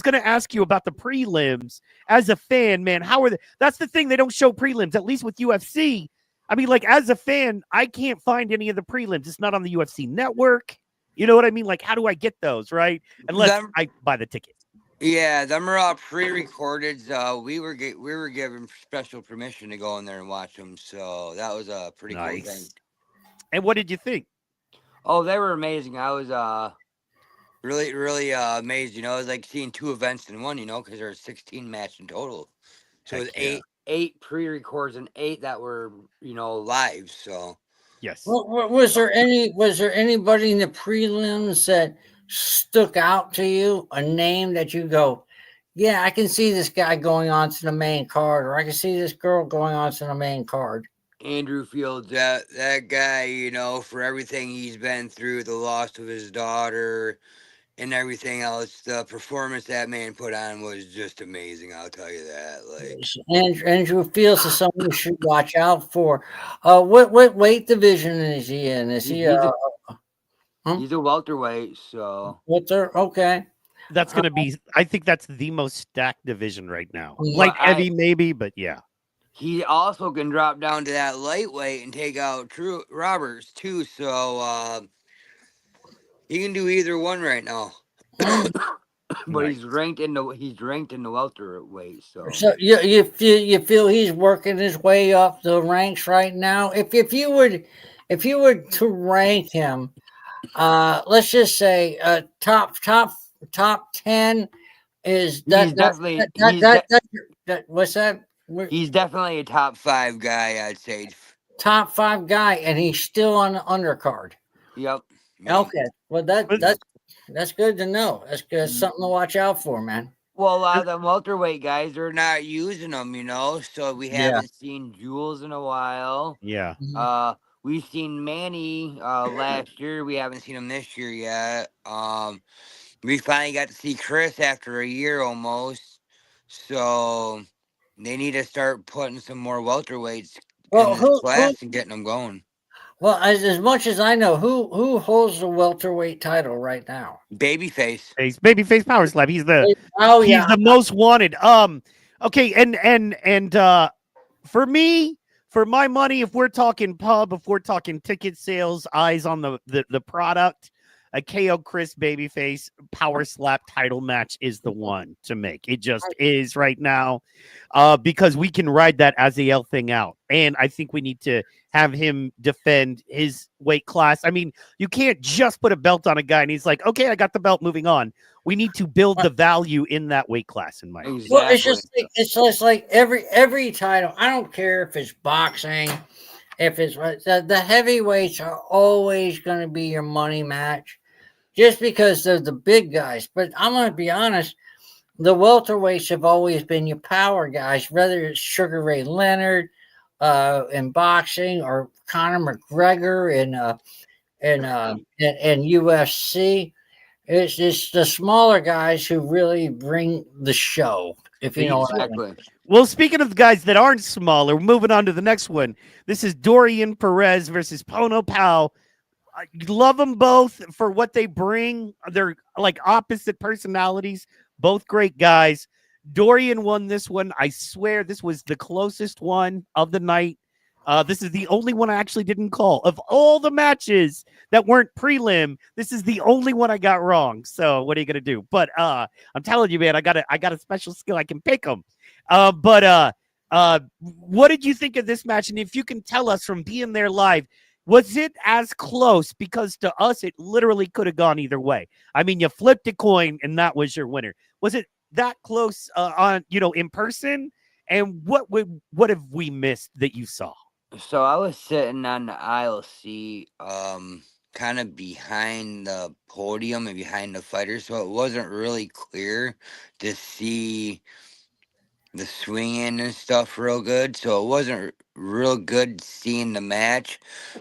going to ask you about the prelims as a fan, man. How are they? That's the thing. They don't show prelims, at least with UFC. I mean, like, as a fan, I can't find any of the prelims. It's not on the UFC network. You know what I mean? Like, how do I get those, right? Unless I buy the ticket. Yeah, them are all pre-recorded. We were given special permission to go in there and watch them, so that was a pretty cool thing. And what did you think? Oh, they were amazing. I was really, really amazed. It was like seeing two events in one. Because there were 16 matches in total. So it was eight pre-records and 8 that were live. So yes. Well, was there anybody in the prelims that stuck out to you? A name that you go, yeah, I can see this guy going on to the main card, or I can see this girl going on to the main card. Andrew Fields, that guy, for everything he's been through, the loss of his daughter and everything else, the performance that man put on was just amazing. I'll tell you that. Like, Andrew Fields is someone you should watch out for. What weight division is he in? Is he he's a welterweight, so okay. That's gonna be. I think that's the most stacked division right now. Well, heavy, maybe, but yeah. He also can drop down to that lightweight and take out True Roberts too. So he can do either one right now. But he's ranked in the welterweight. So you feel he's working his way up the ranks right now. If you were to rank him, let's just say top 10 is that. He's definitely what's that? He's definitely a top 5 guy, I'd say. Top 5 guy, and he's still on the undercard. Yep. Okay. Well, that's good to know. That's good. Something to watch out for, man. Well, a lot of the welterweight guys, they're not using them, so we haven't seen Jules in a while. Yeah. We've seen Manny last year. We haven't seen him this year yet. We finally got to see Chris after a year almost. So they need to start putting some more welterweights in this class and getting them going. Well, as much as I know, who holds the welterweight title right now? Babyface. Babyface Powerslap. He's the most wanted. Okay, and for me, for my money, if we're talking pub, if we're talking ticket sales, eyes on the product, a KO Chris Babyface Powerslap title match is the one to make. It just is right now, because we can ride that Azael thing out, and I think we need to have him defend his weight class. I mean, you can't just put a belt on a guy and he's like, okay, I got the belt, moving on. We need to build the value in that weight class, in my opinion. Well, it's just like every title. I don't care if it's boxing, if it's the heavyweights are always going to be your money match, just because they're the big guys. But I'm going to be honest, the welterweights have always been your power guys, whether it's Sugar Ray Leonard in boxing, or Conor McGregor in UFC. It's the smaller guys who really bring the show, if you know what I mean. Well, speaking of the guys that aren't smaller, moving on to the next one. This is Dorian Perez versus Pono Pao. I love them both for what they bring. They're like opposite personalities, both great guys. Dorian won this one. I swear this was the closest one of the night. This is the only one I actually didn't call. Of all the matches that weren't prelim, this is the only one I got wrong. So what are you gonna do? But I'm telling you, man, I got a special skill. I can pick them. What did you think of this match? And if you can tell us from being there live, was it as close? Because to us, it literally could have gone either way. I mean, you flipped a coin and that was your winner. Was it that close on in person? And what have we missed that you saw? So I was sitting on the aisle seat, kind of behind the podium and behind the fighters, so it wasn't really clear to see the swinging and stuff real good. So it wasn't real good seeing the match,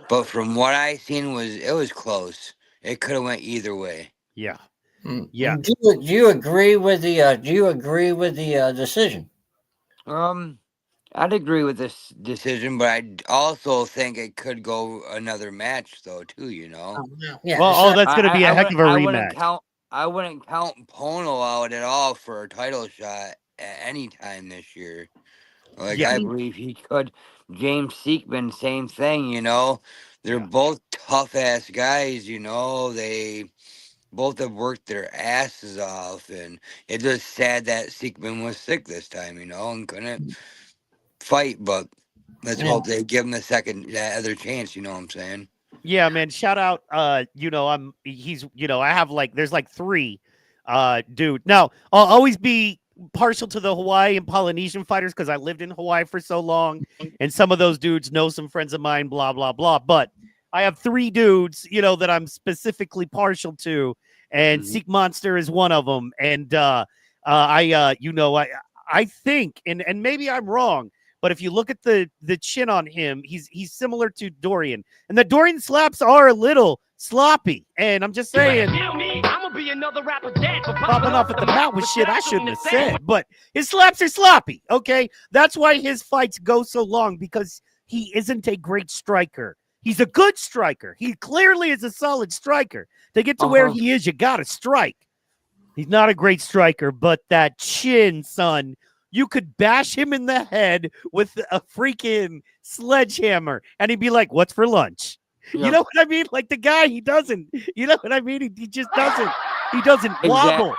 but from what I seen it was close. It could have went either way. Yeah. Yeah. Do you agree with the decision? I'd agree with this decision, but I also think it could go another match though too. Yeah. Well, that's going to be a heck of a rematch. I wouldn't count Pono out at all for a title shot at any time this year. Like I believe he could. James Seekman, same thing. They're both tough ass guys. They both have worked their asses off, and it's just sad that Seekman was sick this time. And couldn't fight, but let's hope they give him that other chance. You know what I'm saying? Yeah, man. Shout out. I have there's like 3, dude. Now I'll always be partial to the Hawaii and Polynesian fighters because I lived in Hawaii for so long, and some of those dudes know some friends of mine. Blah blah blah. But I have 3 dudes, that I'm specifically partial to, and Seek Monster is one of them. And I think, and maybe I'm wrong, but if you look at the chin on him, he's similar to Dorian, and the Dorian slaps are a little sloppy. And I'm just saying, I'm gonna be another rapper dead for popping off at the mouth with shit I shouldn't have said. But his slaps are sloppy. Okay, that's why his fights go so long, because he isn't a great striker. He's a good striker. He clearly is a solid striker. To get to where he is, you gotta strike. He's not a great striker, but that chin, son. You could bash him in the head with a freaking sledgehammer, and he'd be like, "What's for lunch?" Yep. You know what I mean? Like the guy, he doesn't. You know what I mean? He just doesn't. He doesn't wobble.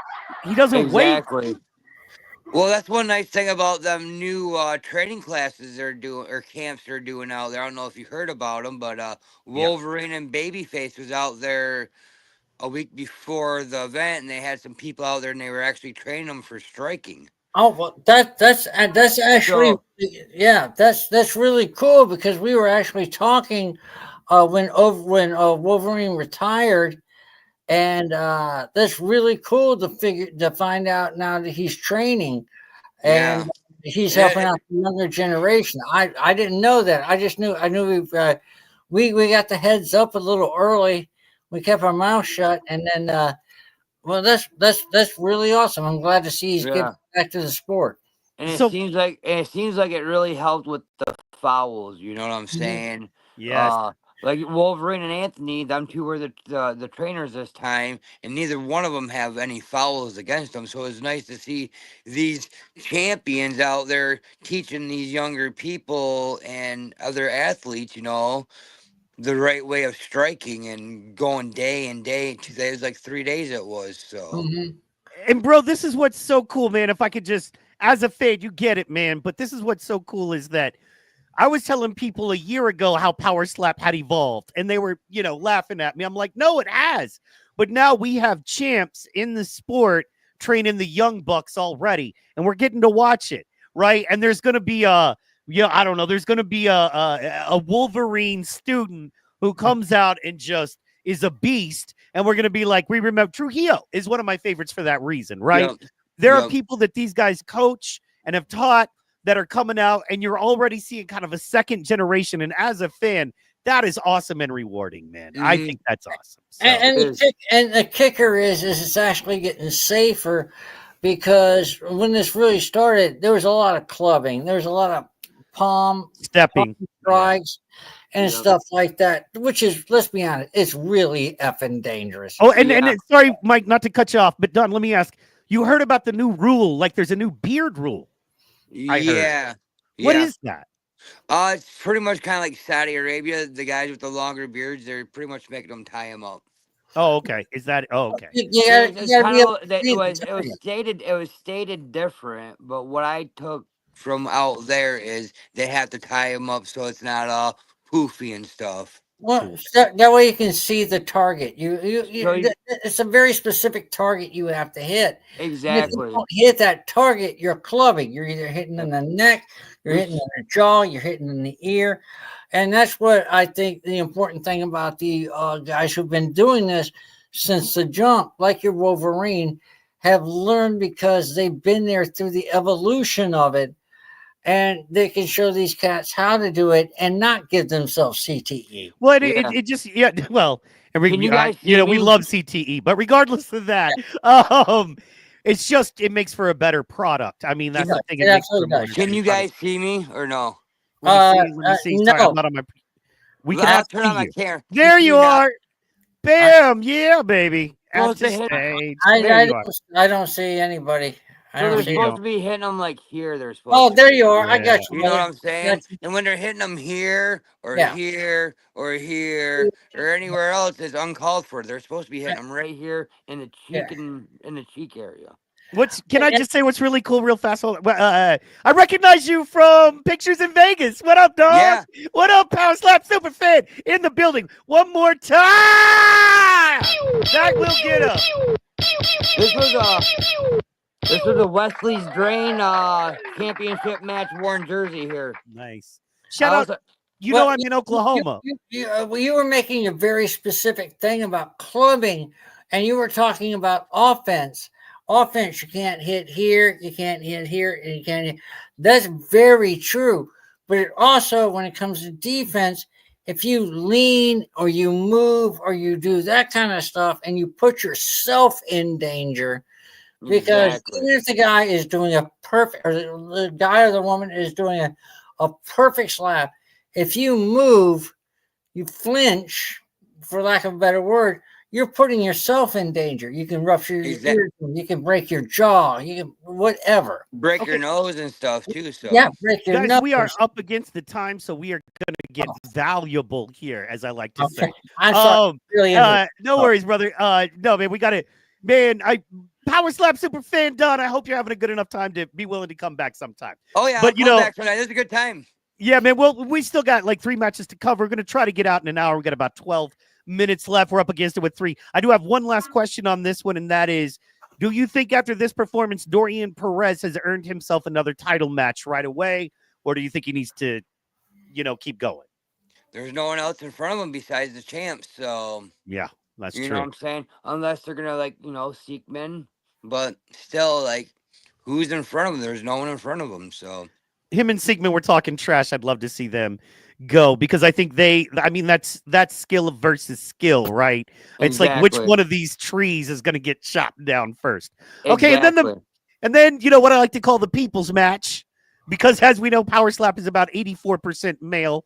He doesn't wait. Well, that's one nice thing about them new training classes they're doing, or camps they're doing out there. I don't know if you heard about them, but Wolverine and Babyface was out there a week before the event, and they had some people out there, and they were actually training them for striking. Oh, well, that's actually that's really cool, because we were actually talking when Wolverine retired, and that's really cool to find out now that he's training and he's helping out the younger generation. I didn't know that. I knew we got the heads up a little early. We kept our mouth shut, and then well, that's really awesome. I'm glad to see he's getting back to the sport. And it seems like it really helped with the fouls. You know what I'm saying? Yes. Like Wolverine and Anthony, them two were the trainers this time, and neither one of them have any fouls against them. So it's nice to see these champions out there teaching these younger people and other athletes, the right way of striking and going day and day. Today was like 3 days it was. So. And bro, this is what's so cool, man. If I could just, as a fan, you get it, man. But this is what's so cool is that I was telling people a year ago how Powerslap had evolved, and they were, laughing at me. I'm like, no, it has. But now we have champs in the sport training the young bucks already, and we're getting to watch it, right? And there's going to be there's going to be a Wolverine student who comes out and just is a beast, and we're going to be like, we remember Trujillo is one of my favorites for that reason, right? Yep. There are people that these guys coach and have taught that are coming out, and you're already seeing kind of a second generation. And as a fan, that is awesome and rewarding, man. I think that's awesome. So. And the kicker is it's actually getting safer, because when this really started, there was a lot of clubbing. There was a lot of palm strikes and stuff like that, which is, let's be honest, it's really effing dangerous. Oh, and sorry, Mike, not to cut you off, but Don, let me ask, you heard about the new rule? Like there's a new beard rule. Yeah. What is that? It's pretty much kind of like Saudi Arabia. The guys with the longer beards, they're pretty much making them tie him up. Oh, okay. Is that? Oh, okay. You Yeah, gotta, it's you gotta kind be able of to it see the was target. stated different, but what I took from out there is they have to tie him up so it's not all poofy and stuff. Well, Cool. that way you can see the target. So It's a very specific target you have to hit. And if you exactly. don't hit that target, you're clubbing. You're either hitting in Yep. the neck, you're hitting in the jaw, you're hitting in the ear. And that's what I think the important thing about the guys who've been doing this since the jump, like your Wolverine, have learned because they've been there through the evolution of it. And they can show these cats how to do it and not give themselves CTE. Well, Yeah. it just well, and Can you guys you see know we me? love CTE, but regardless of that, it's just it makes for a better product. I mean, It that's does. the thing; It it makes for a absolutely more does. Can you interesting product. guys see me or no? Let me see. Sorry, I'm No, not on my. We I'll cannot turn see on my you. camera. You There see you me now? are. I, Bam! Yeah, baby. At Supposed the to hit. stage. There you are. I don't see anybody. I So don't No, they're see. you supposed don't. to be hitting them like here. They're supposed Oh, to there be. you are. I Yeah. got you, You know what brother. I'm I got saying? you. And when they're hitting them here Yeah. or here or anywhere else, it's uncalled for. They're supposed to be hitting them right here in the Yeah. cheek and in the cheek area. Can I And- just say what's really cool, real fast? I recognize you from pictures in Vegas. What up, dog? Yeah, What up, Power Slap Super Fan in the building? One more time. That will get us. this was a Wesley's Drain championship match worn jersey here. Nice. I Shout out. also You know Well, I'm in Oklahoma. you were making a very specific thing about clubbing, and you were talking about offense. Offense, you can't hit here, you can't hit here, and you can't hit. That's very true. But it also, when it comes to defense, if you lean or you move or you do that kind of stuff and you put yourself in danger, because exactly. even if the guy is doing a perfect, or the guy or the woman is doing a perfect slap, if you move, you flinch, for lack of a better word, you're putting yourself in danger. You can rupture your Exactly. ears, you can break your jaw, you can whatever. Break your Okay, nose and stuff too. Yeah, So break your guys, we are nose. up against the time, so we are gonna get valuable here, as I like to Okay. say. I'm sorry. Really into it. No worries, brother. No, man, we got to. Man, Power Slap Super Fan Don. I hope you're having a good enough time to be willing to come back sometime. oh yeah, I'll But you come know, back tonight. This is a good time. yeah, man. Well, we still got like 3 matches to cover. We're gonna try to get out in an hour. We got about 12 minutes left. We're up against it with 3. I do have one last question on this one, and that is, do you think after this performance, Dorian Perez has earned himself another title match right away, or do you think he needs to, keep going? There's no one else in front of him besides the champs. So Yeah, that's you know what true. I'm saying? Unless they're gonna seek men, but still who's in front of him? There's no one in front of him. So Him and Sigmund were talking trash. I'd love to see them go because I think that's skill versus skill, right? It's like which exactly, one of these trees is going to get chopped down first. Okay, exactly. and then you know what I like to call the people's match, because as we know, Power Slap is about 84% male.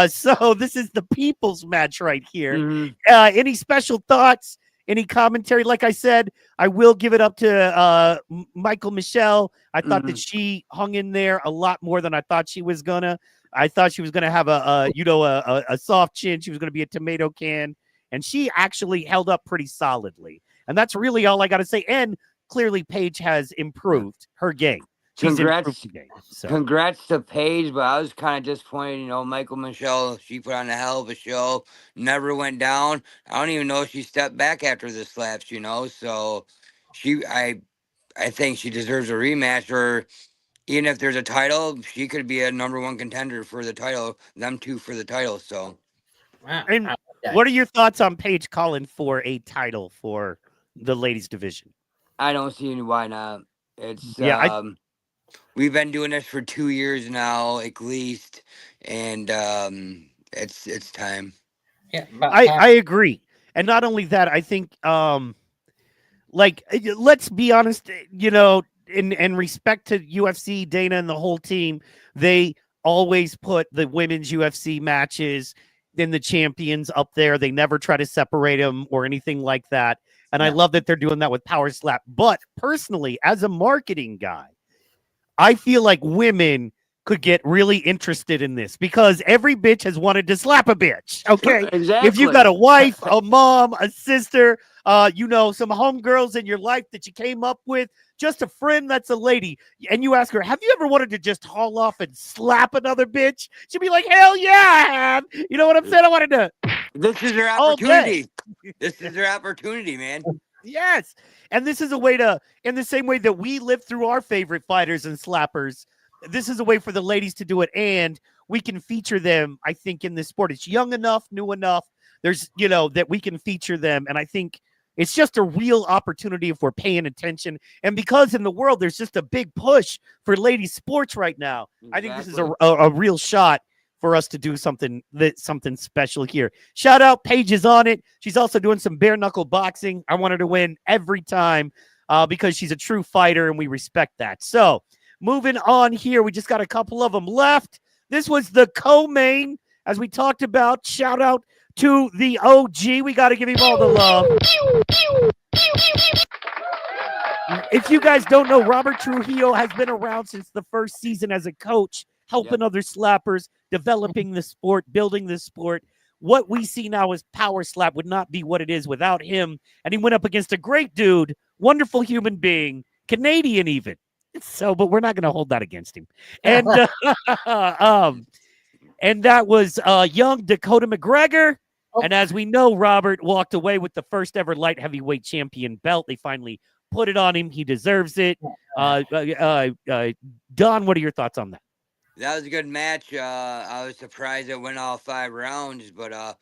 So this is the people's match right here. Mhm. Any special thoughts? Any commentary? Like I said, I will give it up to Michael Michelle. I thought that she hung in there a lot more than I thought she was gonna. I thought she was gonna have a soft chin. She was gonna be a tomato can, and she actually held up pretty solidly. And that's really all I got to say. And clearly, Paige has improved her game. She's improved Congrats, the game. So congrats to Paige, but I was kind of disappointed. Michael Michelle, she put on a hell of a show. Never went down. I don't even know if she stepped back after the slaps. So I think she deserves a rematch, or even if there's a title, she could be a #1 contender for the title. Them two for the title. So and what are your thoughts on Paige calling for a title for the ladies division? I don't see any why not. It's Yeah, we've been doing this for 2 years now, at least, and it's time. Yeah, I agree. And not only that, I think let's be honest, in respect to UFC, Dana and the whole team, they always put the women's UFC matches and the champions up there. They never try to separate them or anything like that. And I love that they're doing that with Power Slap. But personally, as a marketing guy, I feel like women could get really interested in this because every bitch has wanted to slap a bitch. Okay. Exactly. If you've got a wife, a mom, a sister, you know, some homegirls in your life that you came up with, just a friend that's a lady, and you ask her, have you ever wanted to just haul off and slap another bitch? She'd be like, hell yeah, I have. You know what I'm saying? I wanted to This is their all day. opportunity. This is their opportunity, man. Yes. And this is a way to, in the same way that we live through our favorite fighters and slappers, this is a way for the ladies to do it. And we can feature them, I think, in this sport. It's young enough, new enough. There's, you know, that we can feature them. And I think it's just a real opportunity if we're paying attention. And because in the world, there's just a big push for ladies sports right now. Exactly. I think this is a real shot for us to do something special here. Shout out, Paige is on it. She's also doing some bare knuckle boxing. I want her to win every time because she's a true fighter and we respect that. So moving on here, we just got a couple of them left. This was the co-main, as we talked about. Shout out to the OG. We got to give him all the love. If you guys don't know, Robert Trujillo has been around since the first season as a coach, helping other slappers, developing the sport, building the sport. What we see now as Powerslap would not be what it is without him. And he went up against a great dude, wonderful human being, Canadian even. So, but we're not going to hold that against him. And and that was young Dakota McGregor. And as we know, Robert walked away with the first ever light heavyweight champion belt. They finally put it on him. He deserves it. Don, what are your thoughts on that? That was a good match. I was surprised it went all 5 rounds, but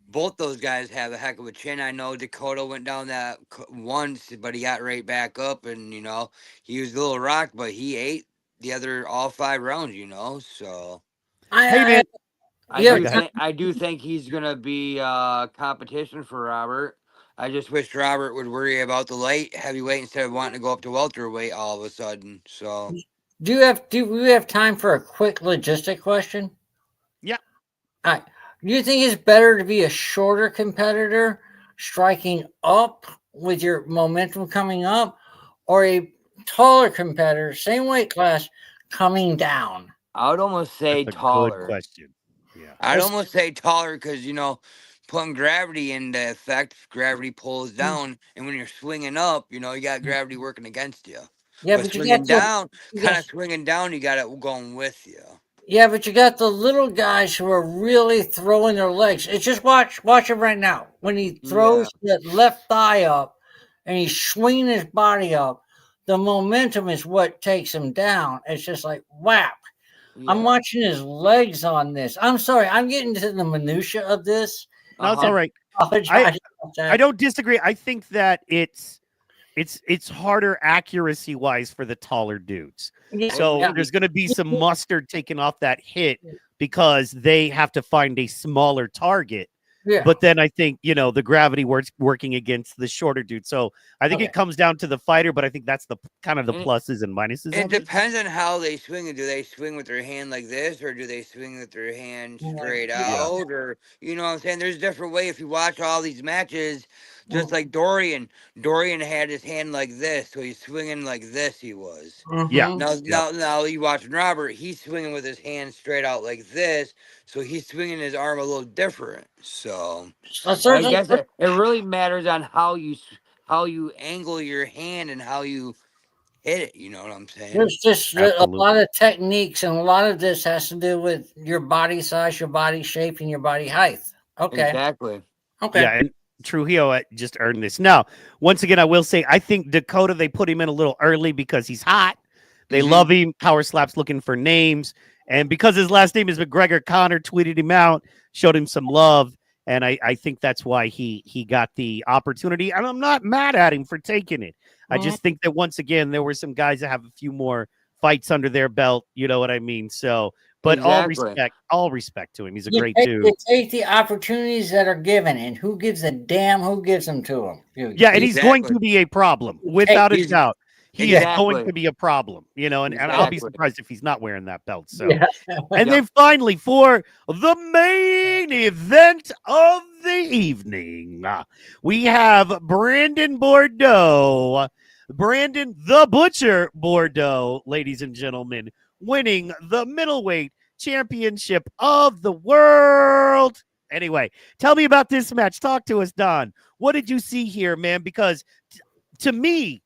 both those guys have a heck of a chin. I know Dakota went down that once, but he got right back up, and, you know, he was a little rocked, but he ate the other all 5 rounds, you know, so. Hey, man. I do think he's going to be competition for Robert. I just wish Robert would worry about the light heavyweight instead of wanting to go up to welterweight all of a sudden, so. Do we have time for a quick logistic question? Yeah. All right. Do you think it's better to be a shorter competitor striking up with your momentum coming up, or a taller competitor, same weight class, coming down? I would almost say That's a taller. Good question. Yeah. I'd almost say taller because, you know, putting gravity into effect, gravity pulls down, and when you're swinging up, you know, you got gravity working against you. Yeah, but but you swinging got down, kind of swinging down, you got it going with you. Yeah, but you got the little guys who are really throwing their legs. It's just watch him right now. When he throws that left thigh up and he's swinging his body up, the momentum is what takes him down. It's just like whap. Yeah. I'm watching his legs on this. I'm sorry, I'm getting to the minutia of this. No, it's all right. I don't disagree. I think that it's harder accuracy wise for the taller dudes. Yeah. So there's going to be some mustard taken off that hit because they have to find a smaller target. Yeah. But then I think, you know, the gravity working against the shorter dude. So I think it comes down to the fighter, but I think that's the kind of the pluses and minuses. It depends on how they swing it. Do they swing with their hand like this, or do they swing with their hand straight out? Or, you know what I'm saying? There's a different way. If you watch all these matches, just like Dorian had his hand like this, so he's swinging like this. He was. Yeah. Now you watching Robert. He's swinging with his hand straight out like this, so he's swinging his arm a little different. So I guess it really matters on how you angle your hand and how you hit it. You know what I'm saying? There's just a lot of techniques, and a lot of this has to do with your body size, your body shape, and your body height. Okay. Exactly. Okay. Yeah, and Trujillo just earned this. Now, once again, I will say, I think Dakota, they put him in a little early because he's hot. They love him. Powerslap's looking for names. And because his last name is McGregor, Connor tweeted him out, showed him some love. And I think that's why he got the opportunity. And I'm not mad at him for taking it. I just think that, once again, there were some guys that have a few more fights under their belt. You know what I mean? So, but all respect to him. He's a great dude. You take the opportunities that are given, and who gives a damn who gives them to him? Yeah, and he's going to be a problem, without a doubt. He is going to be a problem, you know, and I'll be surprised if he's not wearing that belt. So, and then finally, for the main event of the evening, we have Brandon the Butcher Bordeaux, ladies and gentlemen, winning the middleweight championship of the world. Anyway, tell me about this match. Talk to us, Don. What did you see here, man? Because to me,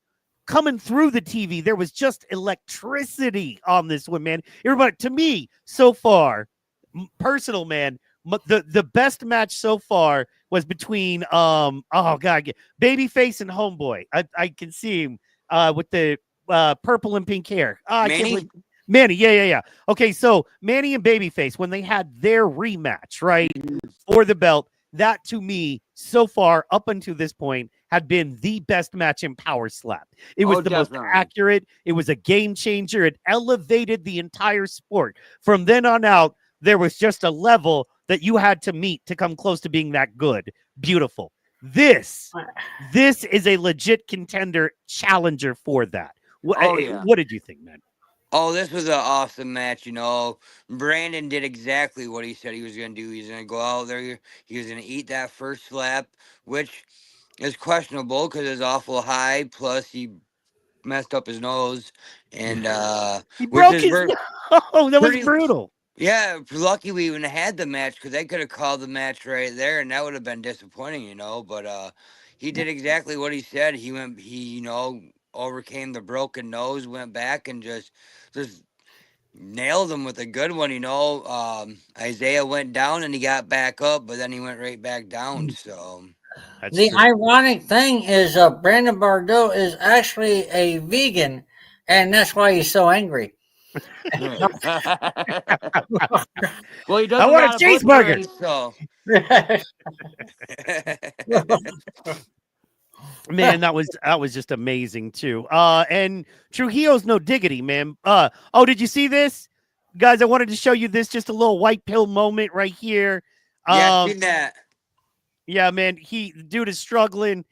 coming through the TV, there was just electricity on this one, man. Everybody, to me, so far, personal, man, the best match so far was between Babyface and Homeboy. I can see him with the purple and pink hair. I can't believe Manny. Yeah. Okay, so Manny and Babyface, when they had their rematch, right, for the belt, that to me, so far, up until this point, had been the best match in Powerslap. It was the most accurate. It was a game changer. It elevated the entire sport. From then on out, there was just a level that you had to meet to come close to being that good. Beautiful. This is a legit contender challenger for that. What did you think, man? Oh, this was an awesome match. You know, Brandon did exactly what he said he was going to do. He's going to go out there. He was going to eat that first slap, which is questionable because it's awful high. Plus, he messed up his nose. And he broke his nose. Oh, that was brutal. Yeah, lucky we even had the match because they could have called the match right there, and that would have been disappointing, you know. But he did exactly what he said. He overcame the broken nose, went back, and just nailed him with a good one, you know. Isaiah went down and he got back up, but then he went right back down. So the ironic thing is, Brandon Bordeaux is actually a vegan, and that's why he's so angry. Well, he doesn't. I want a cheeseburger. So. Man, that was just amazing too. And Trujillo's no diggity, man. Did you see this, guys? I wanted to show you this, just a little white pill moment right here. Yeah, I've seen that. Yeah, man. The dude is struggling.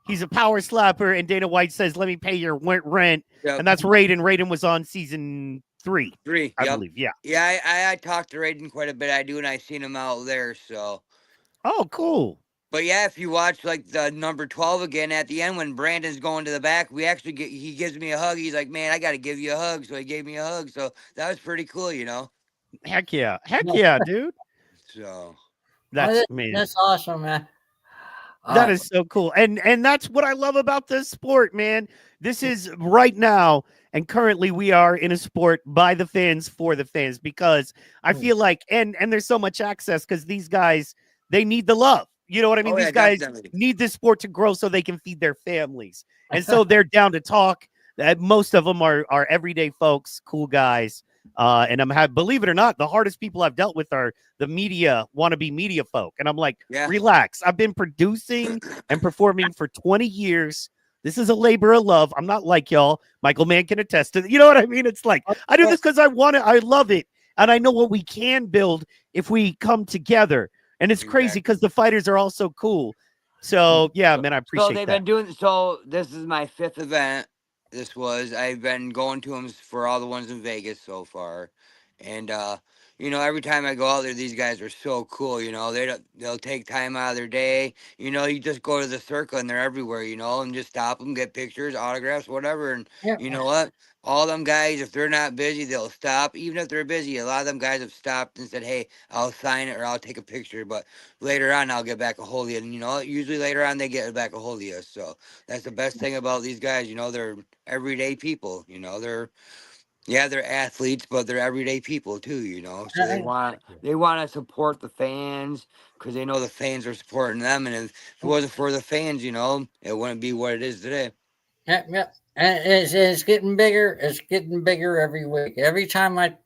He's a power slapper, and Dana White says, "Let me pay your rent," and that's Raiden. Raiden was on season 3, I believe. Yeah. I talked to Raiden quite a bit. I've seen him out there. So. Oh, cool. But yeah, if you watch like the number 12 again at the end when Brandon's going to the back, he gives me a hug. He's like, "Man, I got to give you a hug." So he gave me a hug. So that was pretty cool, you know. Heck yeah, dude. So that's awesome, man. That is so cool. And that's what I love about this sport, man. This is right now and currently we are in a sport by the fans for the fans, because I feel like and there's so much access because these guys, they need the love. You know what I mean? These guys need this sport to grow so they can feed their families. And so they're down to talk. Most of them are everyday folks, cool guys. And believe it or not, the hardest people I've dealt with are the wannabe media folk. And I'm like, relax. I've been producing and performing for 20 years. This is a labor of love. I'm not like y'all. Michael Mann can attest to it. You know what I mean? It's like, I do this because I want it. I love it. And I know what we can build if we come together. And it's crazy because the fighters are all so cool. So, yeah, man, I appreciate that. This is my 5th event. I've been going to them for all the ones in Vegas so far. And, every time I go out there, these guys are so cool. You know, they'll take time out of their day. You know, you just go to the circle and they're everywhere, and just stop them, get pictures, autographs, whatever. And you know what? All them guys, if they're not busy, they'll stop. Even if they're busy, a lot of them guys have stopped and said, "Hey, I'll sign it or I'll take a picture." But later on, I'll get back a hold of you. And, usually later on, they get back a hold of you. So that's the best thing about these guys. They're everyday people. They're athletes, but they're everyday people too, So they want to support the fans because they know the fans are supporting them. And if it wasn't for the fans, it wouldn't be what it is today. Yeah. And it's getting bigger. It's getting bigger every week. Every time it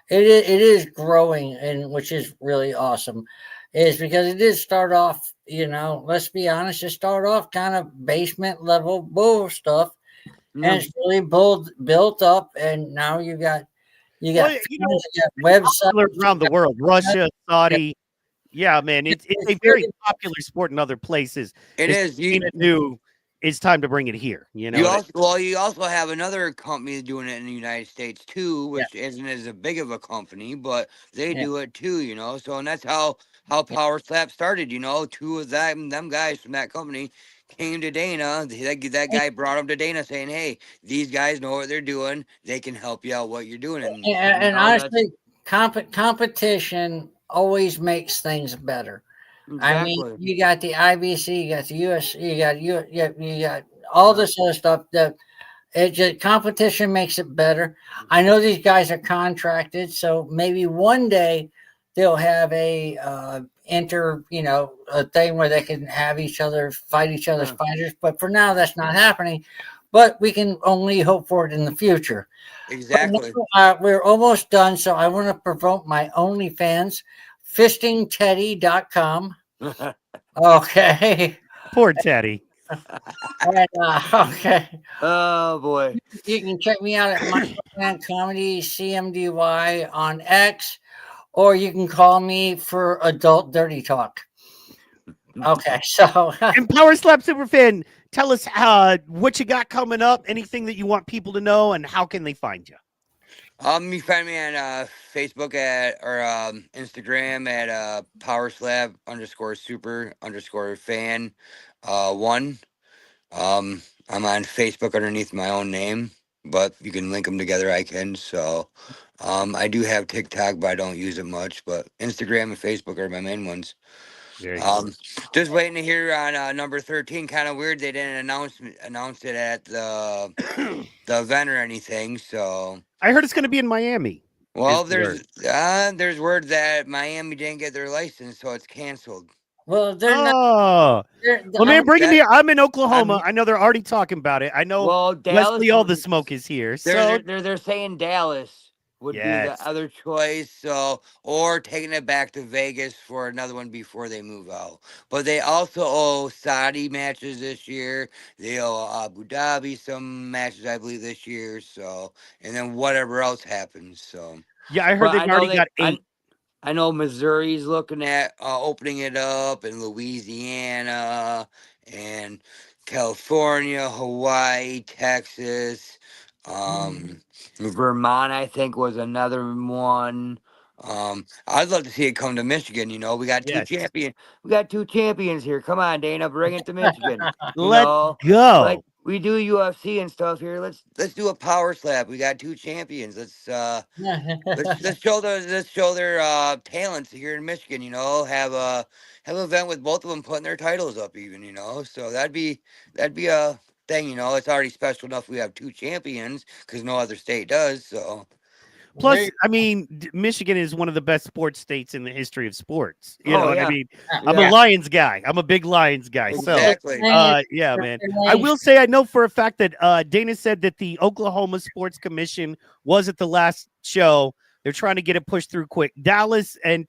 is growing, and which is really awesome, is because it did start off. Let's be honest, it started off kind of basement level bull stuff. And it's really built up, and now you got websites around the world, Russia, Saudi. Yeah, man, it's a very popular sport in other places. It's new. It's time to bring it here. You also have another company doing it in the United States too, which isn't as big of a company, but they do it too. So and that's how how Powerslap started. You know, two of them guys from that company came to Dana. That guy brought him to Dana, saying, "Hey, these guys know what they're doing. They can help you out what you're doing." And you And know, that's honestly, competition always makes things better. I mean, exactly. you got the IBC, you got the US, you got all this other stuff. That it just competition makes it better. I know these guys are contracted, so maybe one day they'll have a a thing where they can have each other fight each other's Yeah, fighters. But for now, that's not happening. But we can only hope for it in the future. But exactly. now, we're almost done, so I want to promote my OnlyFans, fistingteddy.com. Okay. Poor Teddy. And, okay. Oh boy. You can check me out at My Man Comedy CMDY on X, or you can call me for adult dirty talk. Okay, so And Power Slap Superfan, tell us what you got coming up, anything that you want people to know, and how can they find you? You find me on Facebook or Instagram at Powerslab_super_fan 1. I'm on Facebook underneath my own name, but you can link them together. I can. So, I do have TikTok, but I don't use it much. But Instagram and Facebook are my main ones. Very cool. Just waiting to hear on number 13. Kind of weird they didn't announce it at the event or anything. So. I heard it's going to be in Miami. Well, Is the word. there's word that Miami didn't get their license, so it's canceled. well, they're not. Oh, They're, well, man, bring it that- here. I'm in Oklahoma. I'm- I know they're already talking about it. I know Well, Dallas. Wesley All the Smoke is here. So They're saying Dallas would be Yes. the other choice. So, or taking it back to Vegas for another one before they move out. But they also owe Saudi matches this year. They owe Abu Dhabi some matches, I believe, this year. So, and then whatever else happens. So, yeah, I heard but they've I know already got 8. I know Missouri's looking at opening it up, and Louisiana, and California, Hawaii, Texas, Vermont. I think was another one. I'd love to see it come to Michigan. You know, we got Yes. We got two champions here. Come on, Dana, bring it to Michigan. Let's know, go. like we do UFC and stuff here. Let's do a power slap. We got two champions. Let's show their talents here in Michigan. You know, have an event with both of them putting their titles up. Even so that'd be a thing. It's already special enough we have two champions because no other state does. So Plus, I mean, Michigan is one of the best sports states in the history of sports. You know what I mean? I'm a Lions guy. I'm a big Lions guy. Exactly. So, yeah, man. I will say I know for a fact that Dana said that the Oklahoma Sports Commission was at the last show. They're trying to get it pushed through quick. Dallas and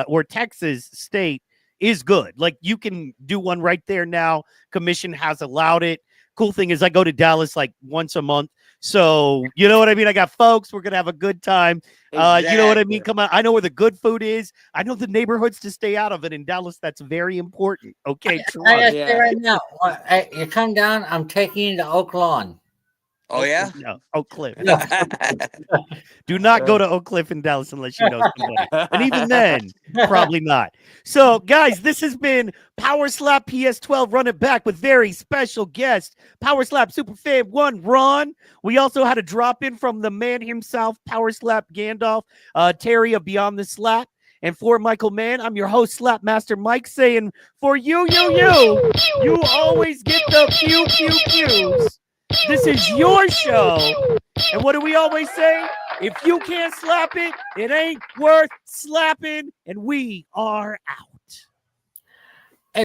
or Texas State is good. Like, you can do one right there now. Commission has allowed it. Cool thing is I go to Dallas like once a month. So, you know what I mean? I got folks. We're going to have a good time. You know what I mean? Come on. I know where the good food is. I know the neighborhoods to stay out of it. In Dallas, that's very important. Okay, I gotta say right now, you come down, I'm taking you to Oak Lawn. Oh, yeah? No, Oak Cliff. No. Do not go to Oak Cliff in Dallas unless you know somebody. And even then, probably not. So, guys, this has been Power Slap PS12. Run it back with very special guest, Power Slap Superfan 1, Ron. We also had a drop in from the man himself, Power Slap Gandalf, Terry of Beyond the Slap. And for Michael Mann, I'm your host, Slap Master Mike, saying, for you always get the pew, pew, pews. This is your show. And what do we always say? If you can't slap it, it ain't worth slapping. And we are out.